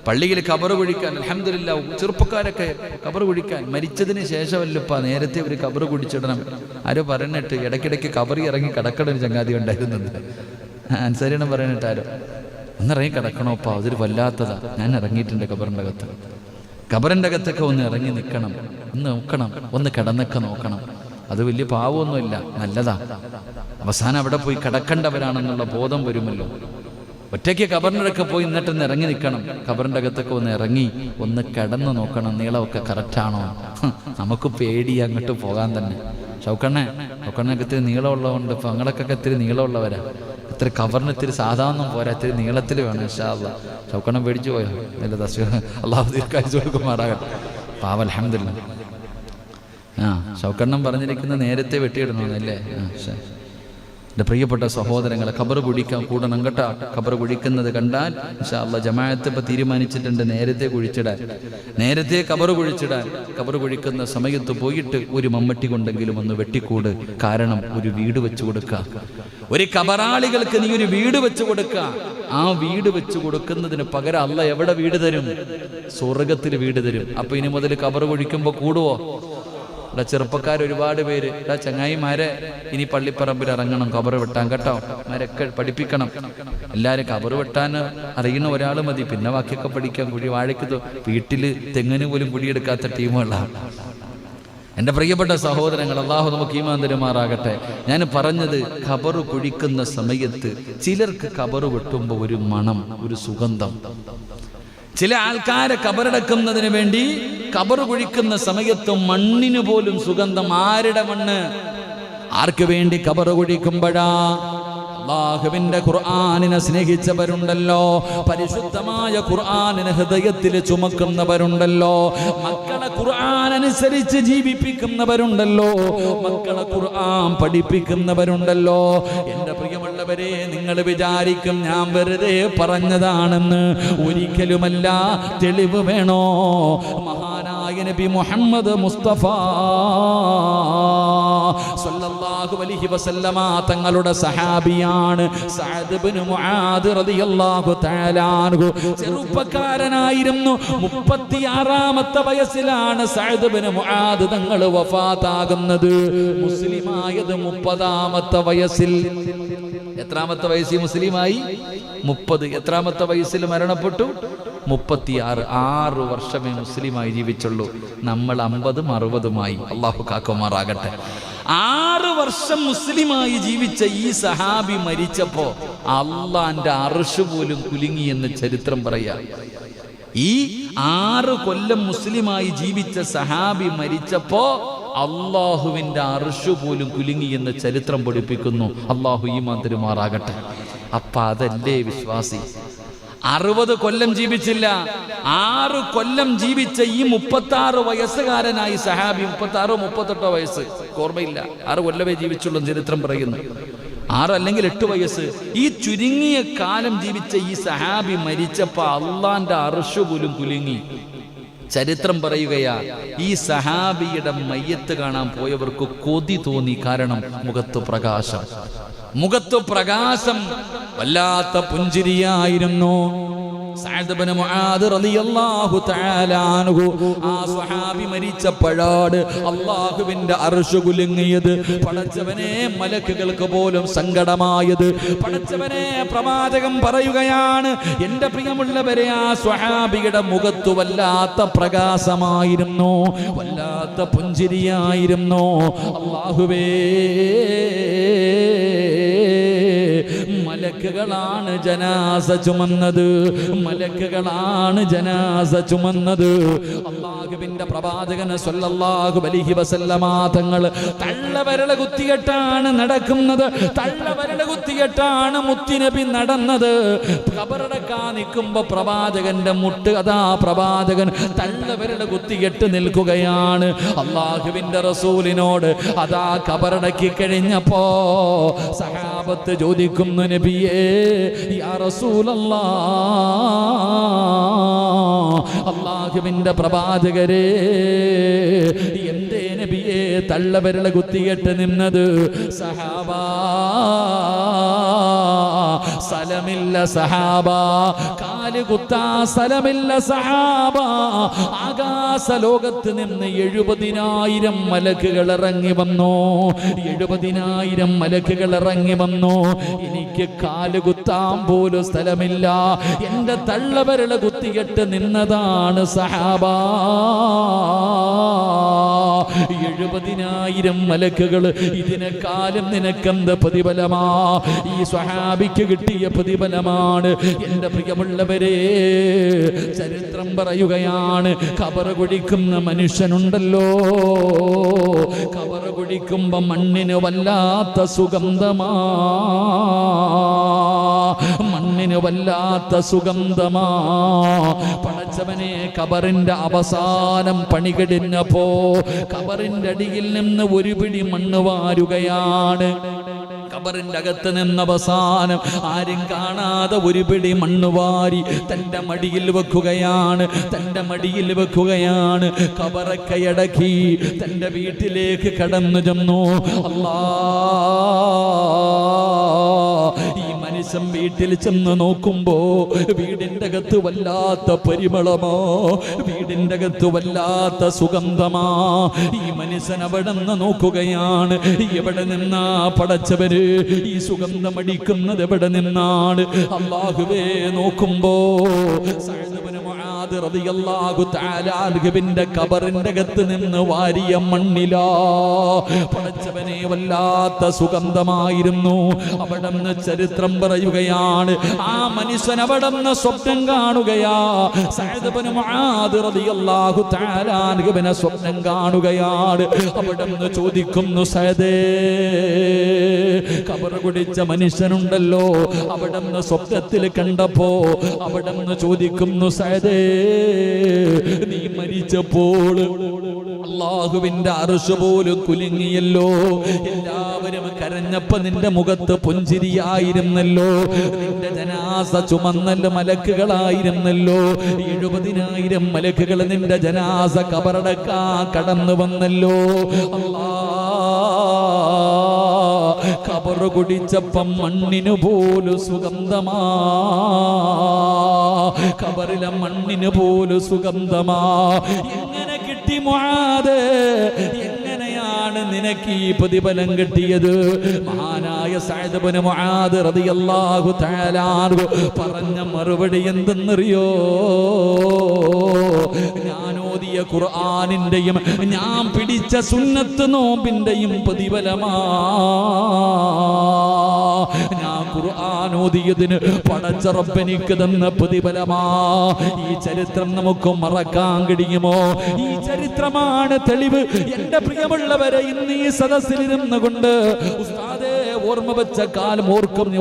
പള്ളിയിൽ ഖബർ കുഴിക്കാൻ അൽഹംദുലില്ലാ ചെറുപ്പക്കാരൊക്കെ ഖബർ കുഴിക്കാൻ മരിച്ചതിന് ശേഷമല്ലപ്പാ, നേരത്തെ ഒരു ഖബർ കുഴിച്ചിടണം. ആരോ പറഞ്ഞിട്ട് ഇടയ്ക്കിടയ്ക്ക് ഖബറി ഇറങ്ങി കിടക്കണ ഒരു ചങ്ങാതി ഉണ്ടായിരുന്നുണ്ട്. അൻസാരിയാണ് പറഞ്ഞിട്ട് ആരോ ഒന്നിറങ്ങി കിടക്കണോപ്പാ, അതൊരു വല്ലാത്തതാ. ഞാൻ ഇറങ്ങിയിട്ടുണ്ട് ഖബറിൻ്റെ അകത്ത്. ഖബറിൻ്റെ അകത്തൊക്കെ ഒന്ന് ഇറങ്ങി നിൽക്കണം, ഒന്ന് നോക്കണം, ഒന്ന് കിടന്നൊക്കെ നോക്കണം. അത് വലിയ പാവമൊന്നുമില്ല, നല്ലതാ. അവസാനം അവിടെ പോയി കിടക്കേണ്ടവരാണെന്നുള്ള ബോധം വരുമല്ലോ. ഒറ്റയ്ക്ക് ഖബറിനൊക്കെ പോയി എന്നിട്ടൊന്ന് ഇറങ്ങി നിൽക്കണം. ഖബറിൻ്റെ അകത്തൊക്കെ ഒന്ന് ഇറങ്ങി ഒന്ന് കിടന്ന് നോക്കണം, നീളമൊക്കെ കറക്റ്റാണോ. നമുക്ക് പേടി അങ്ങോട്ട് പോകാൻ തന്നെ. ഷൗക്കണ്ണൊക്കെ ഇത്തിരി നീളമുള്ളതുകൊണ്ട് ഇപ്പം ഞങ്ങളൊക്കെ ഇത്തിരി നീളമുള്ളവരാ. ഇത്തിരി ഖബറിന് ഇത്തിരി സാധാരണ പോരാ, ഇത്തിരി നീളത്തിൽ വേണം ഇൻഷാ അല്ലാഹ്. ഷൗക്കണ്ണൻ പേടിച്ചു പോയോ? നല്ല അള്ളാഹു ദീർഘായുസ്സ് കൊടുക്കുമാറാകട്ടെ. പാവം അൽഹംദുലില്ലാ. ഷൗക്കണ്ണൻ പറഞ്ഞിരിക്കുന്ന നേരത്തെ വെട്ടിയിടണമെന്നല്ലേ? എൻ്റെ പ്രിയപ്പെട്ട സഹോദരങ്ങളെ, ഖബർ കുഴിക്കാൻ കൂടണം കേട്ടോ. ഖബർ കുഴിക്കുന്നത് കണ്ടാൽ ഇൻഷാ അല്ലാഹ് ജമാഅത്ത് ഇപ്പം തീരുമാനിച്ചിട്ടുണ്ട് നേരത്തെ കുഴിച്ചിടാൻ, നേരത്തെ ഖബർ കുഴിച്ചിടാൻ. ഖബർ കുഴിക്കുന്ന സമയത്ത് പോയിട്ട് ഒരു മമ്മട്ടി കൊണ്ടെങ്കിലും ഒന്ന് വെട്ടിക്കൂട്. കാരണം ഒരു വീട് വെച്ച് കൊടുക്കുക. ഒരു ഖബറാളികൾക്ക് നീ ഒരു വീട് വെച്ച് കൊടുക്കുക. ആ വീട് വെച്ച് കൊടുക്കുന്നതിന് പകരം അല്ലാഹ് എവിടെ വീട് തരും? സ്വർഗത്തിൽ വീട് തരും. അപ്പൊ ഇനി മുതൽ ഖബർ കുഴിക്കുമ്പോൾ കൂടുവോ? ഇവിടെ ചെറുപ്പക്കാർ ഒരുപാട് പേര്, ഇവിടെ ചങ്ങായിമാരെ ഇനി പള്ളിപ്പറമ്പിൽ ഇറങ്ങണം ഖബർ വെട്ടാൻ കേട്ടോ. മാരൊക്കെ പഠിപ്പിക്കണം. എല്ലാവരും ഖബർ വെട്ടാൻ അറിയുന്ന ഒരാൾ മതി, പിന്നെ ബാക്കിയൊക്കെ പഠിക്കാൻ. വാഴയ്ക്ക് വീട്ടിൽ തെങ്ങിന് പോലും കുടിയെടുക്കാത്ത ടീമുകളാണ്. എൻ്റെ പ്രിയപ്പെട്ട സഹോദരങ്ങൾ, അള്ളാഹു നമുക്ക് ഈമാൻ തരുമാറാകട്ടെ. ഞാൻ പറഞ്ഞത്, ഖബർ കുഴിക്കുന്ന സമയത്ത് ചിലർക്ക് ഖബർ വെട്ടുമ്പോൾ ഒരു മണം, ഒരു സുഗന്ധം. ചില ആൾക്കാരെ ഖബറടക്കുന്നതിന് വേണ്ടി ഖബർ കുഴിക്കുന്ന സമയത്ത് മണ്ണിന് പോലും സുഗന്ധം. ആരുടെ മണ്ണ്? ആർക്ക് വേണ്ടി ഖബർ കുഴിക്കുമ്പോഴാ? അല്ലാഹുവിന്റെ ഖുർആനിനെ സ്നേഹിച്ചവരുണ്ടല്ലോ, പരിശുദ്ധമായ ഖുർആനിനെ ഹൃദയത്തിൽ ചുമക്കുന്നവരുണ്ടല്ലോ, മക്കളെ ഖുർആൻ അനുസരിച്ച് ജീവിപ്പിക്കുന്നവരുണ്ടല്ലോ, മക്കളെ ഖുർആൻ പഠിപ്പിക്കുന്നവരുണ്ടല്ലോ. എൻ്റെ പ്രിയമുള്ളവരെ, പ്രിയമുള്ളവരെ, നിങ്ങൾ വിചാരിക്കും ഞാൻ വെറുതെ പറഞ്ഞതാണെന്ന്. ഒരിക്കലുമല്ല. തെളിവ് വേണോ? മഹാനായ നബി മുഹമ്മദ് മുസ്തഫ സല്ലല്ലാഹു അലൈഹി വസല്ലമ തങ്ങളുടെ സഹാബിയാണ് സഅദ് ഇബ്നു മുആദ് റളിയല്ലാഹു തആല അൻഹു. ചെറുപ്പക്കാരനായിരുന്നു. 36ാമത്തെ വയസ്സിലാണ് സഅദ് ഇബ്നു മുആദ് തങ്ങൾ വഫാത്താകുന്നത്. മുസ്ലിമായത് 30ാമത്തെ വയസ്സിൽ. എത്രാമത്തെ വയസ്സിൽ മുസ്ലിമായി? 30. എത്രാമത്തെ വയസ്സിൽ മരണപ്പെട്ടു? 36. 6 വർഷമേ മുസ്ലിമായി ജീവിച്ചുള്ളൂ. നമ്മൾ 50ഉം 60ഉമായി. അള്ളാഹു കാക്കുമാറാകട്ടെ. 6 വർഷം മുസ്ലിമായി ജീവിച്ച ഈ സഹാബി മരിച്ചപ്പോ അള്ളാന്റെ അർശ് പോലും കുലുങ്ങി എന്ന് ചരിത്രം പറയാ. ഈ 6 കൊല്ലം മുസ്ലിമായി ജീവിച്ച സഹാബി മരിച്ചപ്പോ അള്ളാഹുവിന്റെ അർശ് പോലും കുലുങ്ങി എന്ന് ചരിത്രം പഠിപ്പിക്കുന്നു. അള്ളാഹു ഈമാൻ തരുമാറാകട്ടെ. അപ്പൊ അതല്ലേ വിശ്വാസി? 60 കൊല്ലം ജീവിച്ചില്ല, 6 കൊല്ലം ജീവിച്ച ഈ 36 വയസ്സുകാരനായി സഹാബി. 36 38 വയസ്സ് ഓർമ്മയില്ല. 6 കൊല്ലമേ ജീവിച്ചുള്ളൂ ചരിത്രം പറയുന്നു. 6 അല്ലെങ്കിൽ 8 വയസ്സ്. ഈ ചുരുങ്ങിയ കാലം ജീവിച്ച ഈ സഹാബി മരിച്ചപ്പോ അള്ളാന്റെ അർശ് പോലും കുലുങ്ങി. ചരിത്രം പറയുകയാ, ഈ സഹാബിയുടെ മയ്യത്ത് കാണാൻ പോയവർക്ക് കൊതി തോന്നി. കാരണം മുഖത്ത് പ്രകാശം, വല്ലാത്ത പുഞ്ചിരിയായിരുന്നു. സഅദ് ഇബ്നു മുആദ് റളിയല്ലാഹു തആല അൻഹു ആ സ്വഹാബി മരിച്ചപ്പോഴാണ് അല്ലാഹുവിന്റെ അർശ് കുലുങ്ങിയത്. പടച്ചവനെ, മലക്കുകൾക്ക് പോലും സങ്കടമായത്. പടച്ചവനെ, പ്രവാചകൻ പറയുകയാണ്, എന്റെ പ്രിയമുള്ളവരെ, ആ സ്വഹാബിയുടെ മുഖത്ത് വല്ലാത്ത പ്രകാശമായിരുന്നു, വല്ലാത്ത പുഞ്ചിരിയായിരുന്നു. അല്ലാഹുവേ, മലക്കുകളാണ് ജനാസ ചുമന്നത്. അല്ലാഹുവിന്റെ പ്രവാചകൻ സല്ലല്ലാഹു അലൈഹി വസല്ലമ തങ്ങൾ തള്ളവരള കുത്തികെട്ടാണ് നടക്കുന്നത്. തള്ളവരള കുത്തികെട്ടാണ് മുത്തുനബി നടന്നത്. ഖബറടക്കാൻ നിൽക്കുമ്പോ പ്രവാചകന്റെ മുട്ട് അതാ പ്രവാചകൻ തള്ളവരള കുത്തികെട്ട് നിൽക്കുകയാണ്. അല്ലാഹുവിന്റെ റസൂലിനോട് അതാ ഖബറടക്കി കഴിഞ്ഞപ്പോ സഹാബത്ത് ചോദിക്കുന്നു, നബിയേ, യാ റസൂലല്ലാഹ്, അല്ലാഹുവിന്റെ പ്രവാചകരെ, എന്തേ നബിയേ തള്ളവിരൽ കുത്തിയിട്ട് നിന്നത്? സഹാബാ, സ്ഥലമില്ല സഹാബ, കാല് കുത്താ സ്ഥലമില്ല സഹാബ. ആകാശ ലോകത്ത് നിന്ന് 70,000 മലക്കുകൾ ഇറങ്ങി വന്നു. 70,000 മലക്കുകൾ ഇറങ്ങി വന്നു. എനിക്ക് കാല് കുത്താൻ പോലും സ്ഥലമില്ല. എന്റെ തള്ളവിരൽ കുത്തിയിട്ട് നിന്നതാണ് സഹാബ. 70,000 മലക്കുകൾ. ഇതിനെക്കാലം നിനക്കെന്ത് പ്രതിഫലമാ? ഈ സ്വഹാബിക്ക് കിട്ടിയ പ്രതിഫലമാണ്. എന്റെ പ്രിയമുള്ളവരെ, ചരിത്രം പറയുകയാണ്, ഖബർ കുഴിക്കുന്ന മനുഷ്യനുണ്ടല്ലോ, ഖബർ കുഴിക്കുമ്പോ മണ്ണിന് വല്ലാത്ത സുഗന്ധമാ, മണ്ണിന് വല്ലാത്ത സുഗന്ധമാ. പടച്ചവനെ, ഖബറിന്റെ അവസാനം പണികടിഞ്ഞപ്പോ ഖബറിന്റെ അടിയിൽ നിന്ന് ഒരു പിടി മണ്ണ് വാരുകയാണ്. ഖബറിന്റെ അകത്ത് നിന്ന് അവസാനം ആരും കാണാതെ ഒരു പിടി മണ്ണ് വാരി തന്റെ മടിയിൽ വെക്കുകയാണ്. ഖബറൊക്കെ അടക്കി തന്റെ വീട്ടിലേക്ക് കടന്നു ചെന്നു. ഈ മനുഷ്യൻ വീട്ടിൽ ചെന്ന് നോക്കുമ്പോ വീടിന്റെ അകത്ത് വല്ലാത്ത പരിമളമോ, വീടിന്റെ അകത്ത് വല്ലാത്ത സുഗന്ധമാ. ഈ മനുഷ്യൻ അവിടെ നിന്ന് നോക്കുകയാണ്, എവിടെ നിന്നാ പടച്ചവര് ഈ സുഗന്ധം അടിക്കുന്നത്? എവിടെ നിന്നാണ്? അല്ലാഹുവേ, നോക്കുമ്പോ സഅദ് ഇബ്നു മുആദ് റളിയല്ലാഹു തആല അൻഹുവിന്റെ ഖബറിന്റെ അകത്ത് നിന്ന് വാരിയ മണ്ണിലാ പടച്ചവനെ വല്ലാത്ത സുഗന്ധമായിരുന്നു. അവിടുന്ന് ചരിത്രം പറയുകയാണ്, ആ മനുഷ്യൻ അവിടുന്ന് സ്വപ്നം കാണുകയാ. സഅദ് ഇബ്നു മുആദ് റളിയല്ലാഹു തആല അൻഹുവിനെ സ്വപ്നം കാണുകയാണ്. അവിടുന്ന് ചോദിക്കുന്നു, സഅദേ, ഖബർ കുടിച്ച മനുഷ്യനുണ്ടല്ലോ, അവിടുന്ന് സ്വപ്നത്തിൽ കണ്ടപ്പോ അവിടുന്ന് ചോദിക്കുന്നു, സഅദേ, നീ മരിച്ചപ്പോൾ അല്ലാഹുവിന്റെ അർശ് പോലും കുലുങ്ങിയല്ലോ. എല്ലാവരും കരഞ്ഞപ്പോ നിന്റെ മുഖത്ത് പുഞ്ചിരിയായിരുന്നല്ലോ. നിന്റെ ജനാസ ചുമന്നല്ല മലക്കുകളായിരുന്നല്ലോ. 70,000 മലക്കുകൾ നിന്റെ ജനാസ കബറടക്കാ കടന്നു വന്നല്ലോ. കബറ് കുടിച്ചപ്പം മണ്ണിനു പോലും സുഗന്ധമാ, കബറിലെ മണ്ണിന് പോലും സുഗന്ധമാ. എങ്ങനെ കിട്ടി മുആദ്? എങ്ങനെയാണ് നിനക്ക് ഈ പ്രതിഫലം കിട്ടിയത്? മഹാനായ സഅദ് ഇബ്നു മുആദ് റളിയല്ലാഹു തആല അൻഹു പറഞ്ഞ മറുപടി എന്തെന്നറിയോ? ഞാൻ ഓതിയ ഖുർആനിന്റെയും ഞാൻ പിടിച്ച സുന്നത്ത് നോമ്പിന്റെയും പ്രതിഫലമാ. ഞാൻ ഖുർആൻ ഓതിയതിന് പടച്ച റബ്ബെനിക്ക് തന്ന പ്രതിഫലമാ. ഈ ചരിത്രം നമുക്ക് മറക്കാൻ കഴിയുമോ? ഈ ചരിത്രമാണ് തെളിവ്. എന്റെ പ്രിയമുള്ളവരെ, ഇന്ന് ഈ സദസ്സിലിരുന്നു കൊണ്ട് ഉസ്താദേ ഓർമ്മ വെച്ച കാലം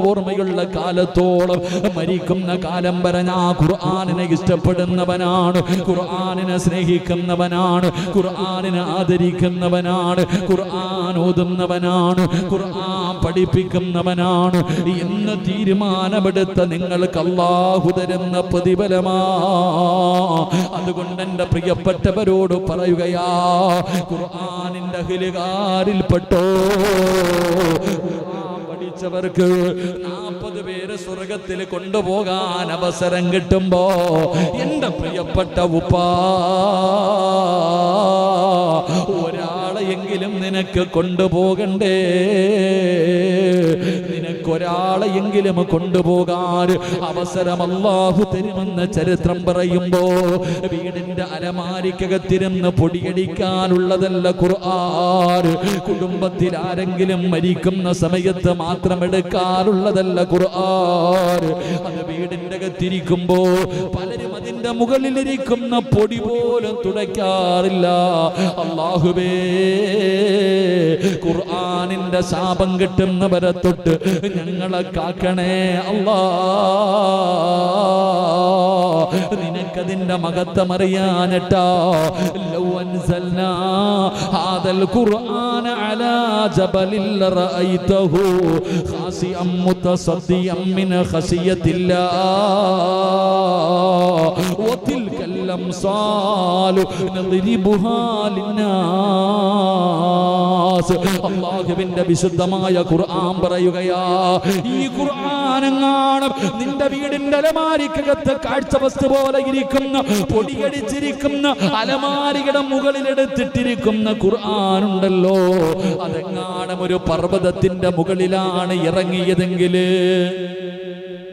ഓർമ്മയുള്ള കാലത്തോളം മരിക്കുന്ന കാലം വരെ ഞാൻ ഖുർആനിനെ ഇഷ്ടപ്പെടുന്നവനാണ്, ഖുർആനിനെ സ്നേഹിക്കുന്നവനാണ്, ഖുർആനിനെ ആദരിക്കുന്നവനാണ്, ഖുർആൻ ഓതുന്നവനാണ്, ഖുർആൻ പഠിപ്പിക്കുന്നവനാണ് എന്ന് തീരുമാനമെടുത്ത നിങ്ങൾക്ക് അല്ലാഹു തരുന്ന പ്രതിഫലമാ. അതുകൊണ്ട് എന്റെ പ്രിയപ്പെട്ടവരോട് പറയുകയാ, ഖുർആനിന്റെ അഹ്ലുകാരിൽപ്പെട്ടോ. പഠിച്ചവർക്ക് 40 പേര് സ്വർഗത്തിൽ കൊണ്ടുപോകാൻ അവസരം കിട്ടുമ്പോ എന്റെ പ്രിയപ്പെട്ട ഉപ്പാ, ഒരാളെയെങ്കിലും നിനക്ക് കൊണ്ടുപോകണ്ടേ? നിനക്കൊരാളെയെങ്കിലും കൊണ്ടുപോകാൻ അവസരം അല്ലാഹു തരുമെന്ന് ചരിത്രം പറയുമ്പോ വീടിന്റെ അലമാരിക്കകത്തിരുന്ന് പൊടിയടിക്കാനുള്ളതല്ല ഖുർആൻ. കുടുംബത്തിൽ ആരെങ്കിലും മരിക്കുന്ന സമയത്ത് മാത്രം എടുക്കാനുള്ളതല്ല ഖുർആൻ. അത് വീടിന്റെ അകത്തിരിക്കുമ്പോ പലരും അതിന്റെ മുകളിലിരിക്കുന്ന പൊടി പോലും തുടയ്ക്കാറില്ല. അല്ലാഹുവേ, ഖുർആനിന്റെ ശാപം കിട്ടുന്നവരെ തൊട്ട് ഞങ്ങളെ കാക്കണേ അല്ലാ. നിനക്കതിന്റെ മഹത്വം അറിയാനട്ടാ. ലൗ അൻസൽനാ ഹാദൽ ഖുർആന അലാ ജബലിൽ റഅയ്തഹു ഖാസിഅൻ മുതസദ്ദിയൻ മിൻ ഖസിയത്തില്ലാഹ് വതിൽകൽ അംസാലു നദ്രിബുഹാ ലിന്നാസ്. അല്ലാഹുവിന്റെ വിശുദ്ധമായ ഖുർആൻ പറയുകയാ, ഈ ഖുർആനെങ്ങാണ് നിന്റെ വീടിന്റെ അലമാരിക്കകത്ത് കാഴ്ച വസ്തു പോലെ ഇരിക്കുന്ന പൊടിയടിച്ചിരിക്കുന്ന അലമാരിയുടെ മുകളിലെടുത്തിട്ടിരിക്കുന്ന ഖുർആനുണ്ടല്ലോ, അതെങ്ങാനും ഒരു പർവ്വതത്തിന്റെ മുകളിലാണ് ഇറങ്ങിയതെങ്കിൽ